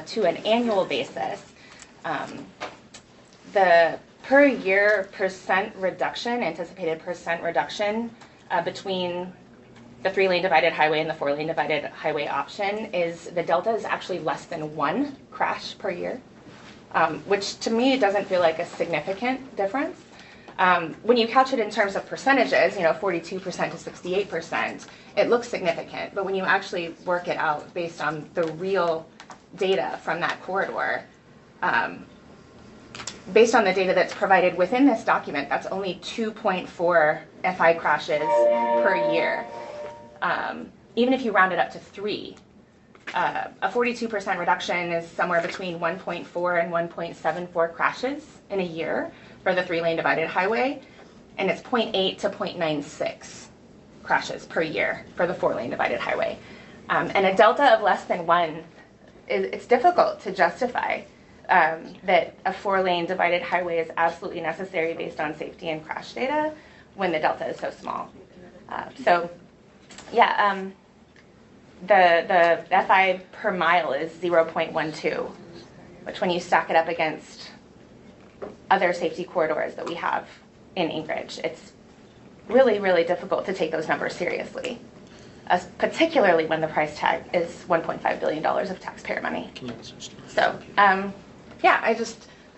to an annual basis, the per year percent reduction, anticipated percent reduction between the 3-lane divided highway and the 4-lane divided highway option the delta is actually less than 1 crash per year, which to me doesn't feel like a significant difference. When you couch it in terms of percentages, 42% to 68%, it looks significant. But when you actually work it out based on the real data from that corridor, based on the data that's provided within this document, that's only 2.4 FI crashes per year. Even if you round it up to 3, a 42% reduction is somewhere between 1.4 and 1.74 crashes in a year for the 3-lane divided highway, and it's 0.8 to 0.96 crashes per year for the 4-lane divided highway. And a delta of less than 1, it's difficult to justify that a 4-lane divided highway is absolutely necessary based on safety and crash data when the delta is so small. The FI per mile is 0.12, which when you stack it up against other safety corridors that we have in Anchorage, it's really, really difficult to take those numbers seriously, particularly when the price tag is $1.5 billion of taxpayer money. So,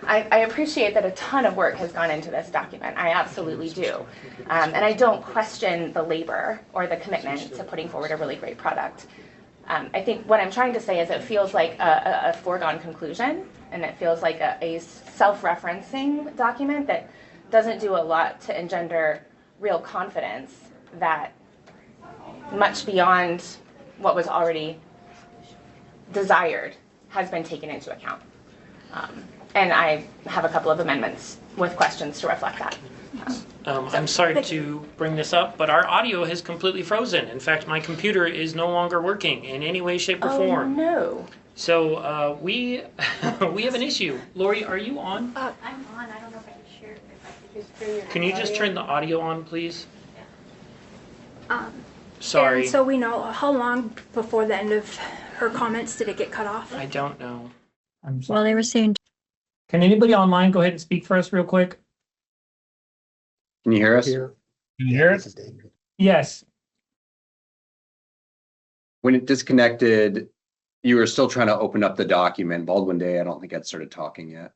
I appreciate that a ton of work has gone into this document. I absolutely do. And I don't question the labor or the commitment to putting forward a really great product. I think what I'm trying to say is it feels like a foregone conclusion, and it feels like a self-referencing document that doesn't do a lot to engender real confidence that much beyond what was already desired has been taken into account. And I have a couple of amendments with questions to reflect that. I'm sorry to bring this up, but our audio has completely frozen. In fact, my computer is no longer working in any way, shape, or form. Oh, no. So we have an issue. Lori, are you on? I'm on. I don't know if I can share it. If I could just hear your Can you just audio. turn the audio on, please? Um, Sorry. And so we know how long before the end of her comments did it get cut off? I don't know. I'm sorry. Well, they were saying, Can anybody online go ahead and speak for us real quick? Can you hear us? Here. Can you hear us? Yes. When it disconnected, you were still trying to open up the document. Baldwin Day, I don't think I'd started talking yet.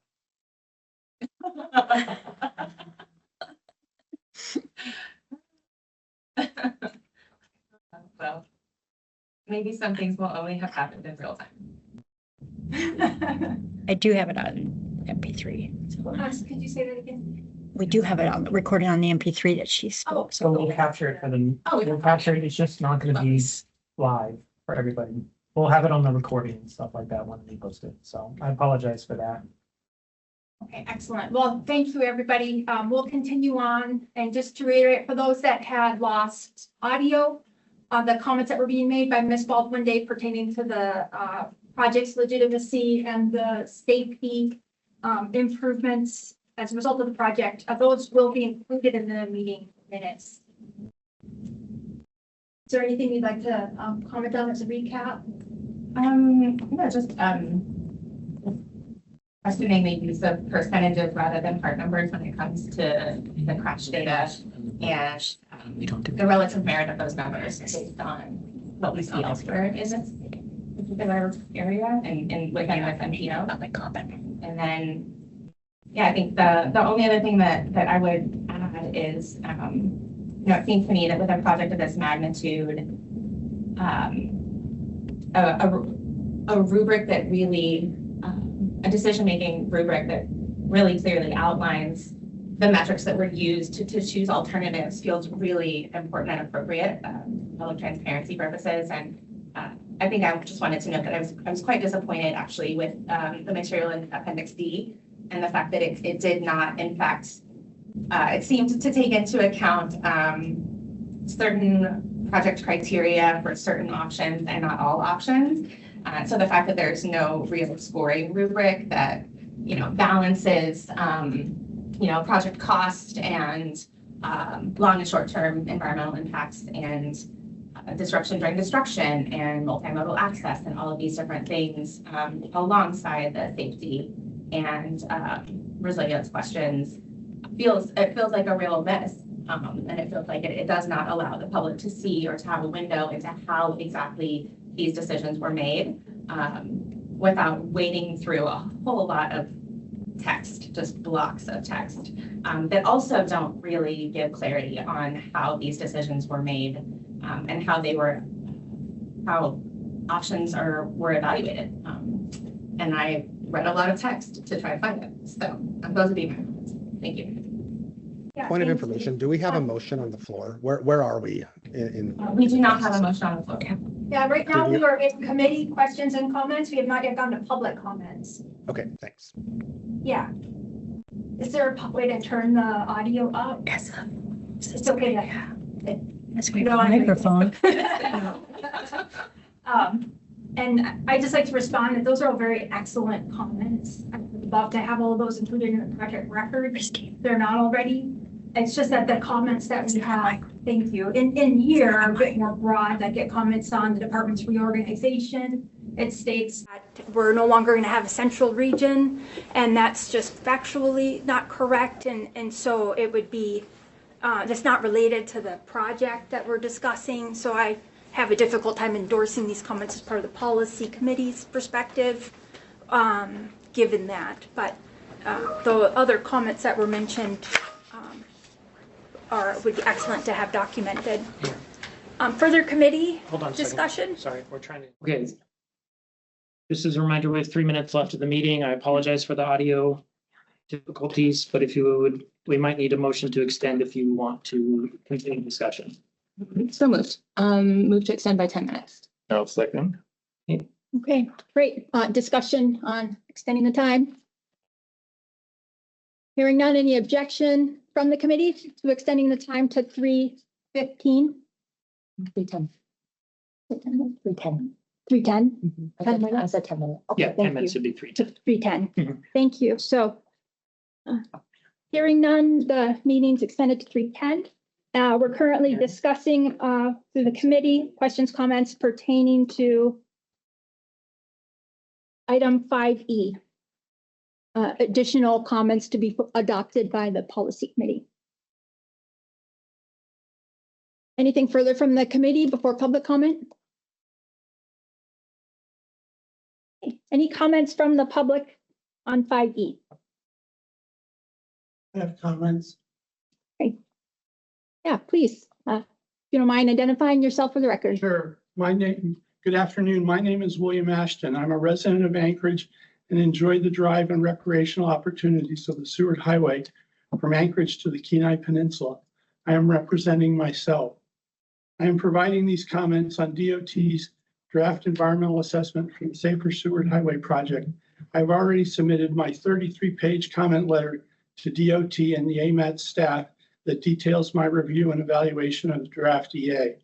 Well, maybe some things will only have happened in real time. I do have it on. MP3. Could you say that again? We do have it on recorded on the MP3 that she spoke. So we'll capture it for them. We'll capture it. It's just not going to be live for everybody. We'll have it on the recording and stuff like that when we post it. So I apologize for that. Okay, excellent. Well, thank you, everybody. We'll continue on. And just to reiterate, for those that had lost audio, the comments that were being made by Ms. Baldwin Day pertaining to the project's legitimacy and the safety improvements as a result of the project, those will be included in the meeting minutes. Is there anything you'd like to comment on as a recap? No, just estimating the use of percentages rather than part numbers when it comes to the crash data and the relative merit of those numbers based on what we see elsewhere in this particular area and within this MPO. And then, yeah, I think the only other thing that I would add is, it seems to me that with a project of this magnitude, a rubric that really, a decision-making rubric that really clearly outlines the metrics that were used to choose alternatives feels really important and appropriate, public transparency purposes. And I think I just wanted to note that I was quite disappointed actually with the material in Appendix D and the fact that it did not, in fact, it seemed to take into account certain project criteria for certain options and not all options. So the fact that there's no real scoring rubric that, balances, project cost and long and short-term environmental impacts and disruption during destruction and multimodal access and all of these different things alongside the safety and resilience questions it feels like a real miss. And it feels like it does not allow the public to see or to have a window into how exactly these decisions were made without wading through a whole lot of text, just blocks of text that also don't really give clarity on how these decisions were made and how options were evaluated. And I read a lot of text to try to find it. So those would be my comments. Thank you. Yeah, Point of thank information, you. do we have a motion on the floor? Where are we in? We do not have a motion on the floor. Yeah, right now we are in committee questions and comments. We have not yet gone to public comments. Okay, thanks. Yeah. Is there a way to turn the audio up? Yes. It's okay. That's a microphone. And I just like to respond that those are all very excellent comments. I would love to have all of those included in the project record. They're not already. It's just that the comments that we have, thank you, in here are a bit more broad, that get comments on the department's reorganization. It states that we're no longer going to have a central region, and that's just factually not correct. And so it would be that's not related to the project that we're discussing. So I have a difficult time endorsing these comments as part of the policy committee's perspective, given that. But the other comments that were mentioned would be excellent to have documented. Further committee Hold on a discussion? second. Sorry, we're trying to. Okay. Just as a reminder, we have 3 minutes left of the meeting. I apologize for the audio difficulties, but if you would, we might need a motion to extend if you want to continue discussion. So moved. Move to extend by 10 minutes. No, second. Okay, great. Discussion on extending the time. Hearing none, any objection from the committee to extending the time to 3:15? 3:10. 3:10. 3:10? I said 10 minutes. Okay, Yeah, 10 thank minutes you. would be 3. To 3:10. Mhm. Thank you. So hearing none, the meeting's extended to 3:10. We're currently discussing through the committee questions, comments pertaining to item 5E. Additional comments to be adopted by the policy committee. Anything further from the committee before public comment? Any comments from the public on 5E? I have comments. Yeah, please. If you don't mind identifying yourself for the record. Sure. Good afternoon. My name is William Ashton. I'm a resident of Anchorage and enjoy the drive and recreational opportunities of the Seward Highway from Anchorage to the Kenai Peninsula, I am representing myself. I am providing these comments on DOT's draft environmental assessment for the Safer Seward Highway project. I've already submitted my 33-page comment letter to DOT and the AMATS staff that details my review and evaluation of the draft EA.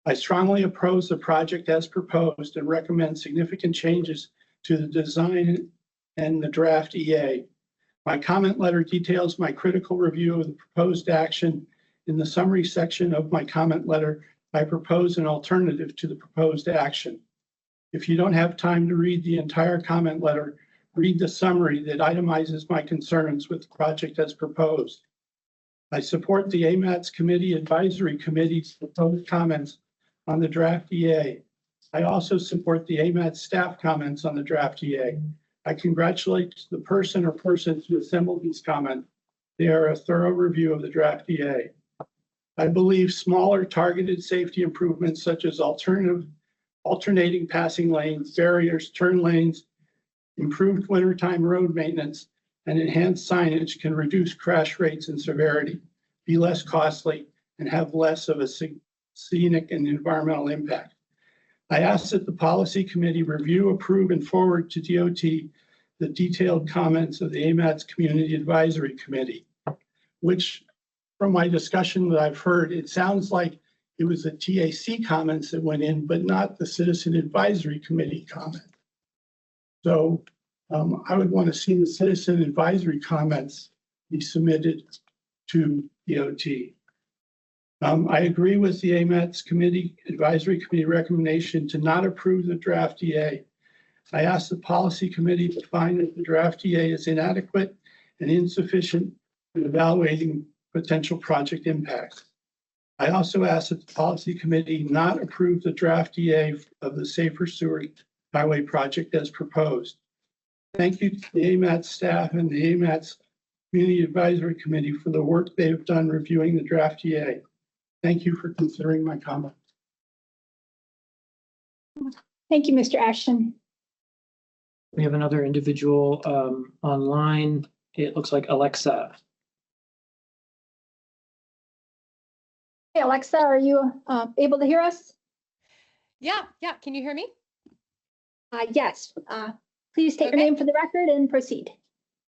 I strongly oppose the project as proposed and recommend significant changes to the design and the draft EA. My comment letter details my critical review of the proposed action. In the summary section of my comment letter, I propose an alternative to the proposed action. If you don't have time to read the entire comment letter, read the summary that itemizes my concerns with the project as proposed. I support the AMATS Committee Advisory Committee's proposed comments on the draft EA. I also support the AMATS staff comments on the draft EA. I congratulate the person or persons who assembled these comments. They are a thorough review of the draft EA. I believe smaller targeted safety improvements such as alternating passing lanes, barriers, turn lanes, improved wintertime road maintenance, and enhanced signage can reduce crash rates and severity, be less costly, and have less of a scenic and environmental impact. I ask that the policy committee review, approve, and forward to DOT the detailed comments of the AMATS Community Advisory Committee, which from my discussion that I've heard, it sounds like it was the TAC comments that went in, but not the Citizen Advisory Committee comment. So I would want to see the Citizen Advisory comments be submitted to DOT. I agree with the AMATS Advisory Committee recommendation to not approve the draft EA. I ask the policy committee to find that the draft EA is inadequate and insufficient in evaluating potential project impacts. I also ask that the policy committee not approve the draft EA of the Safer Seward Highway project as proposed. Thank you to the AMATS staff and the AMATS Community Advisory Committee for the work they have done reviewing the draft EA. Thank you for considering my comment. Thank you, Mr. Ashton. We have another individual online. It looks like Alexa. Hey, Alexa, are you able to hear us? Yeah. Can you hear me? Yes. Please state your name for the record and proceed.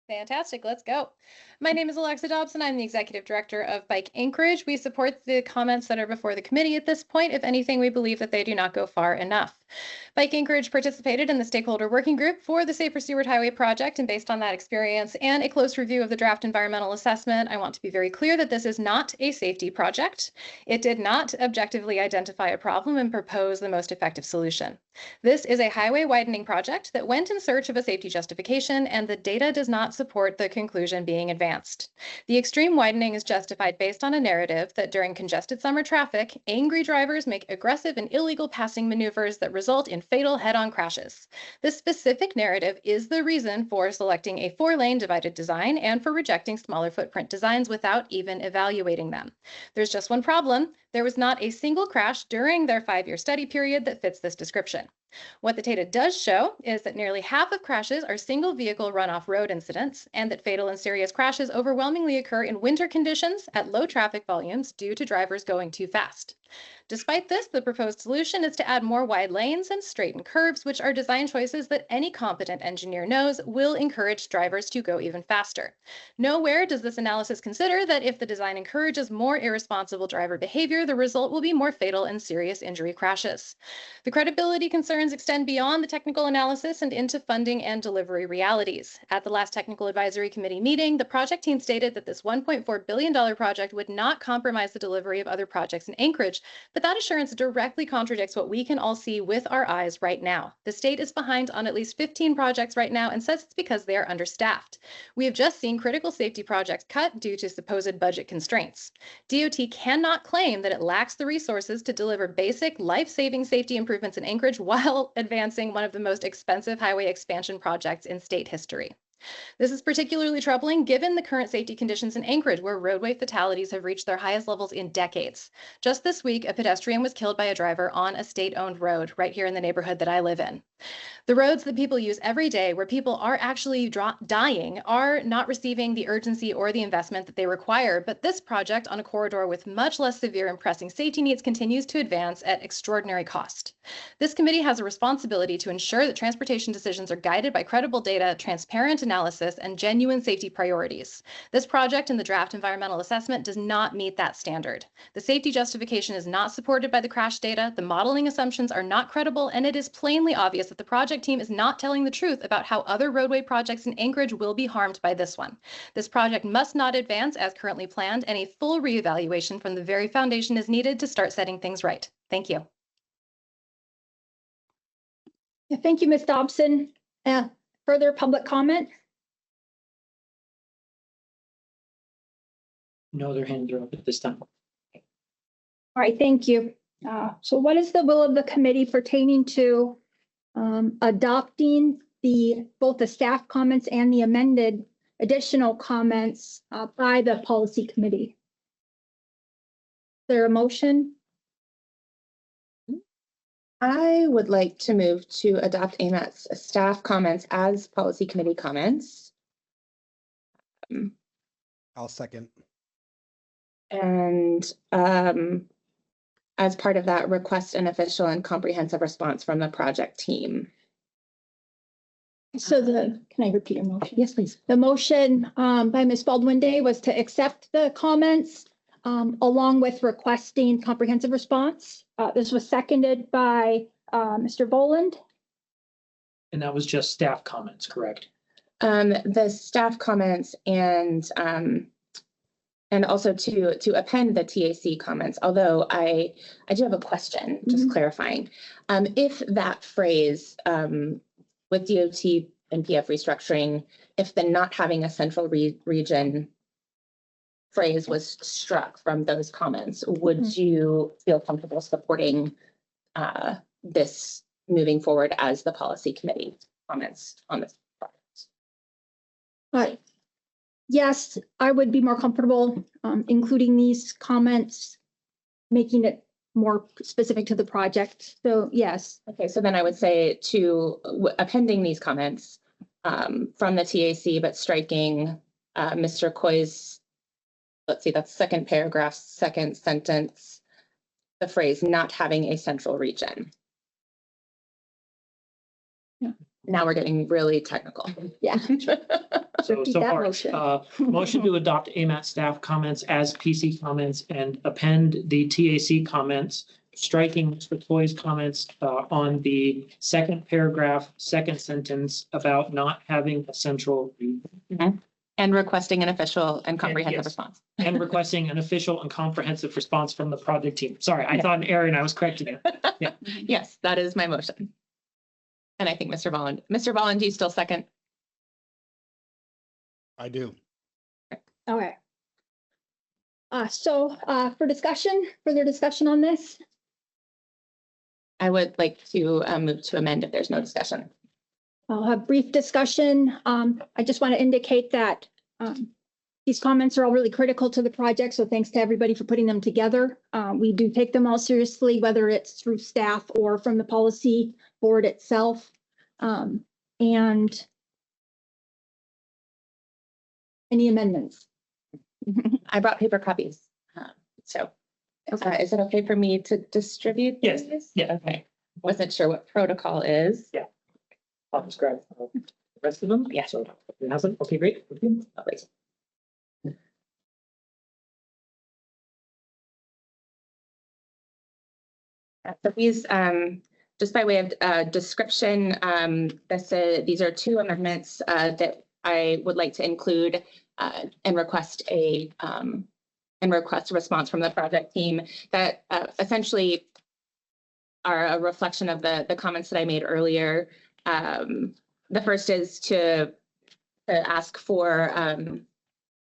Fantastic. Let's go. My name is Alexa Dobson. I'm the Executive Director of Bike Anchorage. We support the comments that are before the committee at this point. If anything, we believe that they do not go far enough. Bike Anchorage participated in the stakeholder working group for the Safer Seward Highway project, and based on that experience and a close review of the draft environmental assessment, I want to be very clear that this is not a safety project. It did not objectively identify a problem and propose the most effective solution. This is a highway widening project that went in search of a safety justification, and the data does not support the conclusion being advanced. The extreme widening is justified based on a narrative that during congested summer traffic, angry drivers make aggressive and illegal passing maneuvers that result in fatal head-on crashes. This specific narrative is the reason for selecting a 4-lane divided design and for rejecting smaller footprint designs without even evaluating them. There's just one problem. There was not a single crash during their 5-year study period that fits this description. What the data does show is that nearly half of crashes are single vehicle runoff road incidents, and that fatal and serious crashes overwhelmingly occur in winter conditions at low traffic volumes due to drivers going too fast. Despite this, the proposed solution is to add more wide lanes and straighten curbs, which are design choices that any competent engineer knows will encourage drivers to go even faster. Nowhere does this analysis consider that if the design encourages more irresponsible driver behavior, the result will be more fatal and serious injury crashes. The credibility concerns extend beyond the technical analysis and into funding and delivery realities. At the last Technical Advisory Committee meeting, the project team stated that this $1.4 billion project would not compromise the delivery of other projects in Anchorage, but that assurance directly contradicts what we can all see with our eyes right now. The state is behind on at least 15 projects right now and says it's because they are understaffed. We have just seen critical safety projects cut due to supposed budget constraints. DOT cannot claim that it lacks the resources to deliver basic life-saving safety improvements in Anchorage while advancing one of the most expensive highway expansion projects in state history. This is particularly troubling given the current safety conditions in Anchorage, where roadway fatalities have reached their highest levels in decades. Just this week, a pedestrian was killed by a driver on a state-owned road right here in the neighborhood that I live in. The roads that people use every day, where people are actually dying, are not receiving the urgency or the investment that they require. But this project on a corridor with much less severe and pressing safety needs continues to advance at extraordinary cost. This committee has a responsibility to ensure that transportation decisions are guided by credible data, transparent analysis, and genuine safety priorities. This project in the draft environmental assessment does not meet that standard. The safety justification is not supported by the crash data, the modeling assumptions are not credible, and it is plainly obvious that the project team is not telling the truth about how other roadway projects in Anchorage will be harmed by this one. This project must not advance as currently planned, and a full reevaluation from the very foundation is needed to start setting things right. Thank you. Yeah, thank you, Ms. Dobson. Further public comment? No other hands are up at this time. All right, thank you. So what is the will of the committee pertaining to adopting both the staff comments and the amended additional comments by the policy committee? Is there a motion? I would like to move to adopt AMATS staff comments as policy committee comments. I'll second. And as part of that, request an official and comprehensive response from the project team. So can I repeat your motion? Yes, please. The motion by Ms. Baldwin Day was to accept the comments along with requesting comprehensive response. This was seconded by Mr. Boland. And that was just staff comments, correct? The staff comments and also to append the TAC comments, although I do have a question, just clarifying. If that phrase with DOT and PF restructuring, if the not having a central region phrase was struck from those comments, would you feel comfortable supporting this moving forward as the policy committee comments on this project? Yes, I would be more comfortable including these comments, making it more specific to the project. So yes. Okay, so then I would say to appending these comments from the TAC, but striking Mr. Coy's, let's see, that's second paragraph, second sentence, the phrase not having a central region. Yeah. Now we're getting really technical. Yeah. So far, motion. Motion to adopt AMAT staff comments as PC comments and append the TAC comments, striking Mr. Toy's comments on the second paragraph, second sentence about not having a central region. And requesting an official and comprehensive response. And requesting an official and comprehensive response from the project team. Sorry, I thought an error and I was correcting it. Yeah. Yes, that is my motion. And I think Mr. Volland, do you still second? I do. Okay. So for further discussion on this? I would like to move to amend if there's no discussion. I'll have brief discussion. I just want to indicate that these comments are all really critical to the project. So thanks to everybody for putting them together. We do take them all seriously, whether it's through staff or from the policy board itself. And any amendments? I brought paper copies. So is it okay for me to distribute? Yes. These? Yeah. Okay. Wasn't sure what protocol is. Yeah. I'll just grab the rest of them. Yeah. So it hasn't. Okay, great. Lovely. So these, just by way of description, these are two amendments that I would like to include and request a response from the project team that essentially are a reflection of the comments that I made earlier. The first is to ask for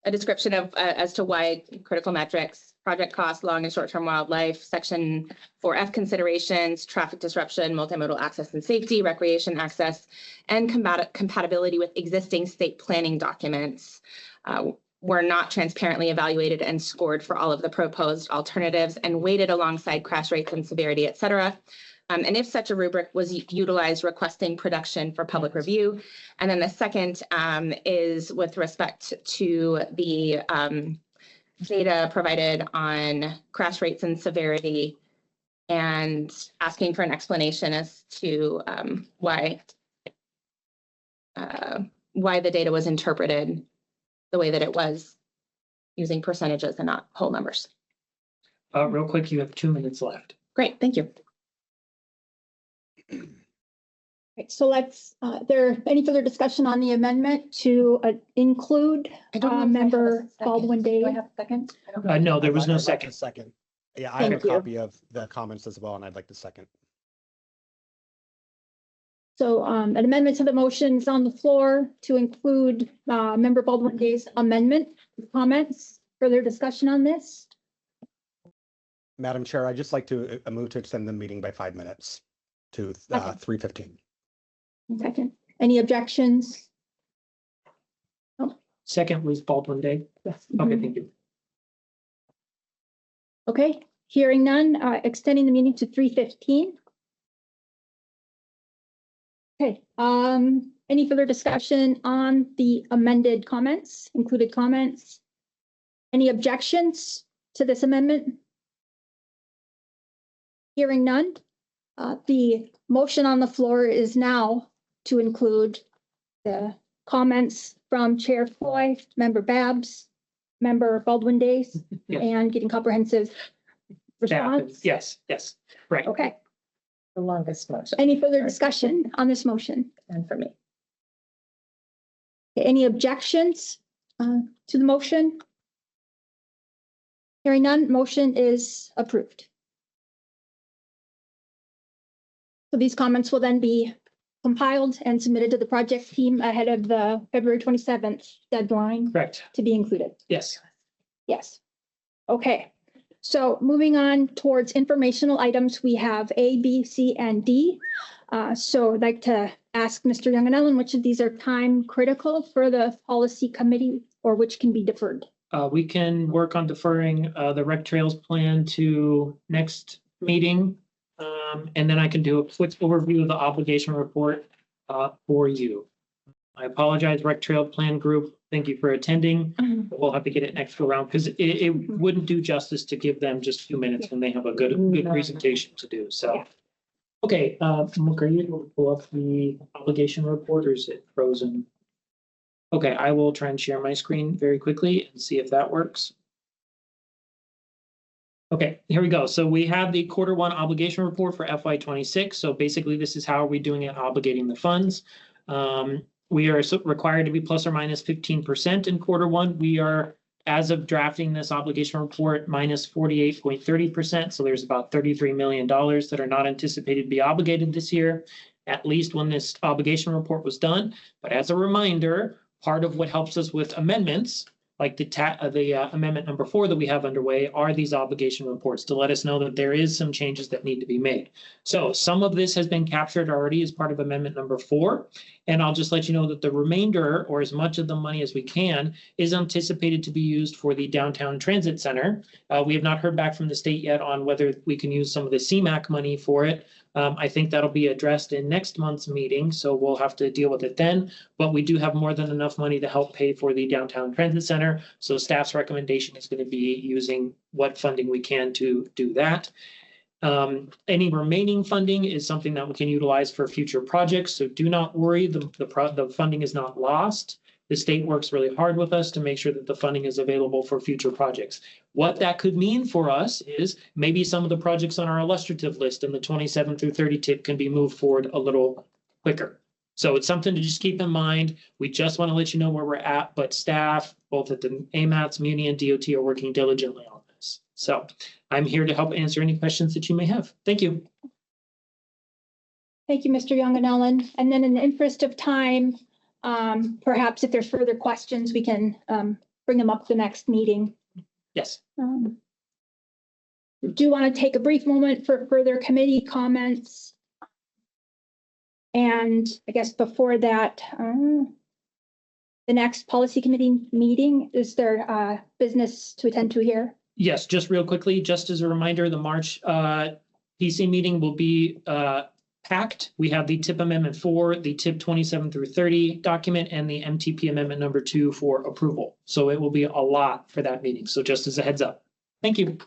a description of as to why critical metrics, project cost, long and short-term wildlife, section 4F considerations, traffic disruption, multimodal access and safety, recreation access, and compatibility with existing state planning documents were not transparently evaluated and scored for all of the proposed alternatives and weighted alongside crash rates and severity, et cetera. And if such a rubric was utilized, requesting production for public review. And then the second is with respect to the data provided on crash rates and severity, and asking for an explanation as to why the data was interpreted the way that it was, using percentages and not whole numbers. Real quick, you have 2 minutes left. Great, thank you. Right, so let's, there any further discussion on the amendment to include member Baldwin Day? Do I have a second? No, there was no I'd like second. a second. Yeah, I have a Thank you. copy of the comments as well, and I'd like the second. So an amendment to the motion is on the floor to include member Baldwin Day's amendment. Comments, further discussion on this? Madam Chair, I'd just like to move to extend the meeting by 5 minutes to 3:15. Second, any objections? Second was Baldwin Day. Yes. Okay, thank you. Okay, hearing none, extending the meeting to 3:15. Okay, any further discussion on the amended comments, included comments? Any objections to this amendment? Hearing none, the motion on the floor is now to include the comments from Chair Foy, Member Babs, Member Baldwin Days, Yes. and getting comprehensive response. Yes, right. Okay, The longest motion. any further discussion on this motion? And for me. Any objections to the motion? Hearing none, motion is approved. So these comments will then be compiled and submitted to the project team ahead of the February 27th deadline Correct. to be included. Yes. Yes. Okay, so moving on towards informational items, we have A, B, C, and D. So I'd like to ask Mr. Young and Ellen, which of these are time critical for the policy committee or which can be deferred? We can work on deferring the rec trails plan to next meeting. And then I can do a quick overview of the obligation report for you. I apologize, Rec Trail Plan Group. Thank you for attending. We'll have to get it next go around because it wouldn't do justice to give them just a few minutes when they have a good presentation to do. So, okay, Mook, are you able to pull up the obligation report or is it frozen? Okay, I will try and share my screen very quickly and see if that works. Okay, here we go. So we have the Q1 obligation report for FY26. So basically, this is how are we doing it obligating the funds. We are required to be plus or minus 15% in Q1. We are, as of drafting this obligation report, minus 48.30%. So there's about $33 million that are not anticipated to be obligated this year, at least when this obligation report was done. But as a reminder, part of what helps us with amendments, like the amendment number 4 that we have underway, are these obligation reports to let us know that there is some changes that need to be made. So some of this has been captured already as part of amendment number 4. And I'll just let you know that the remainder, or as much of the money as we can, is anticipated to be used for the downtown transit center. We have not heard back from the state yet on whether we can use some of the CMAQ money for it. I think that'll be addressed in next month's meeting, so we'll have to deal with it then. But we do have more than enough money to help pay for the downtown transit center. So staff's recommendation is going to be using what funding we can to do that. Any remaining funding is something that we can utilize for future projects. So do not worry, the funding is not lost. The state works really hard with us to make sure that the funding is available for future projects. What that could mean for us is maybe some of the projects on our illustrative list in the 27 through 30 tip can be moved forward a little quicker. So it's something to just keep in mind. We just want to let you know where we're at, but staff, both at the AMATS, Muni, and DOT are working diligently on this. So I'm here to help answer any questions that you may have. Thank you. Thank you, Mr. Young and Ellen. And then in the interest of time, perhaps if there's further questions, we can bring them up at the next meeting. Yes. Do want to take a brief moment for further committee comments. And I guess before that, the next policy committee meeting, is there business to attend to here? Yes, just real quickly, just as a reminder, the March PC meeting will be packed. We have the TIP Amendment 4, the TIP 27 through 30 document, and the MTP Amendment number 2 for approval. So it will be a lot for that meeting. So just as a heads up. Thank you.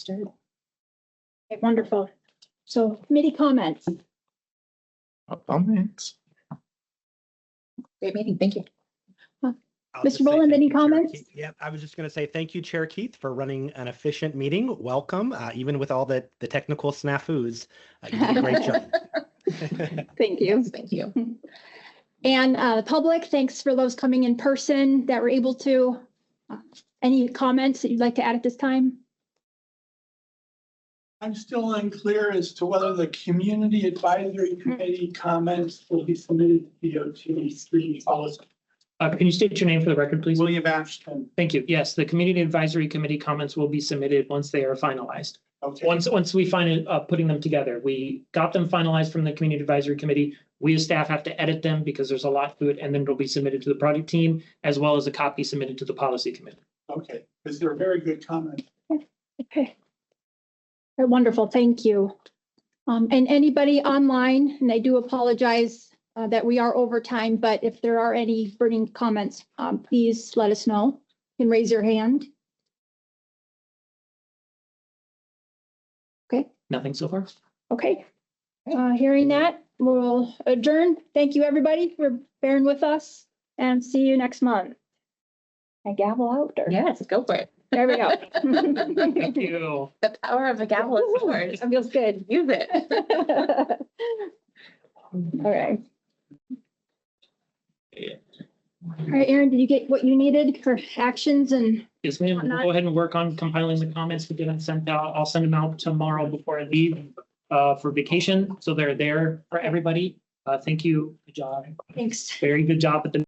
Okay, wonderful. So committee comments. Comments? Great meeting. Thank you. I'll just Mr. say Boland, thank any you, Chair comments? Keith. Yeah, I was just going to say thank you, Chair Keith, for running an efficient meeting. Welcome, even with all the technical snafus. You did a great job. Thank you. Thank you. And the public, thanks for those coming in person that were able to. Any comments that you'd like to add at this time? I'm still unclear as to whether the community advisory committee comments will be submitted to DOT street policy. Can you state your name for the record, please? William Ashton. Thank you. Yes, the Community Advisory Committee comments will be submitted once they are finalized. Okay. Once we find putting them together, we got them finalized from the Community Advisory Committee. We as staff have to edit them because there's a lot to it, and then it'll be submitted to the project team as well as a copy submitted to the policy committee. Okay, because they're very good comments. Okay. Wonderful, thank you. And anybody online, and I do apologize that we are over time, but if there are any burning comments, please let us know. You can raise your hand. Okay. Nothing so far? Okay. Hearing that, we'll adjourn. Thank you, everybody, for bearing with us, and see you next month. I gavel out? Or? Yes, go for it. There we go. Thank you. The power of a gavel is yours. That feels good. Use it. All right. All right, Aaron, did you get what you needed for actions and? Yes, ma'am. We'll go ahead and work on compiling the comments to get them sent out. I'll send them out tomorrow before I leave for vacation. So they're there for everybody. Thank you. Good job. Thanks. Very good job at the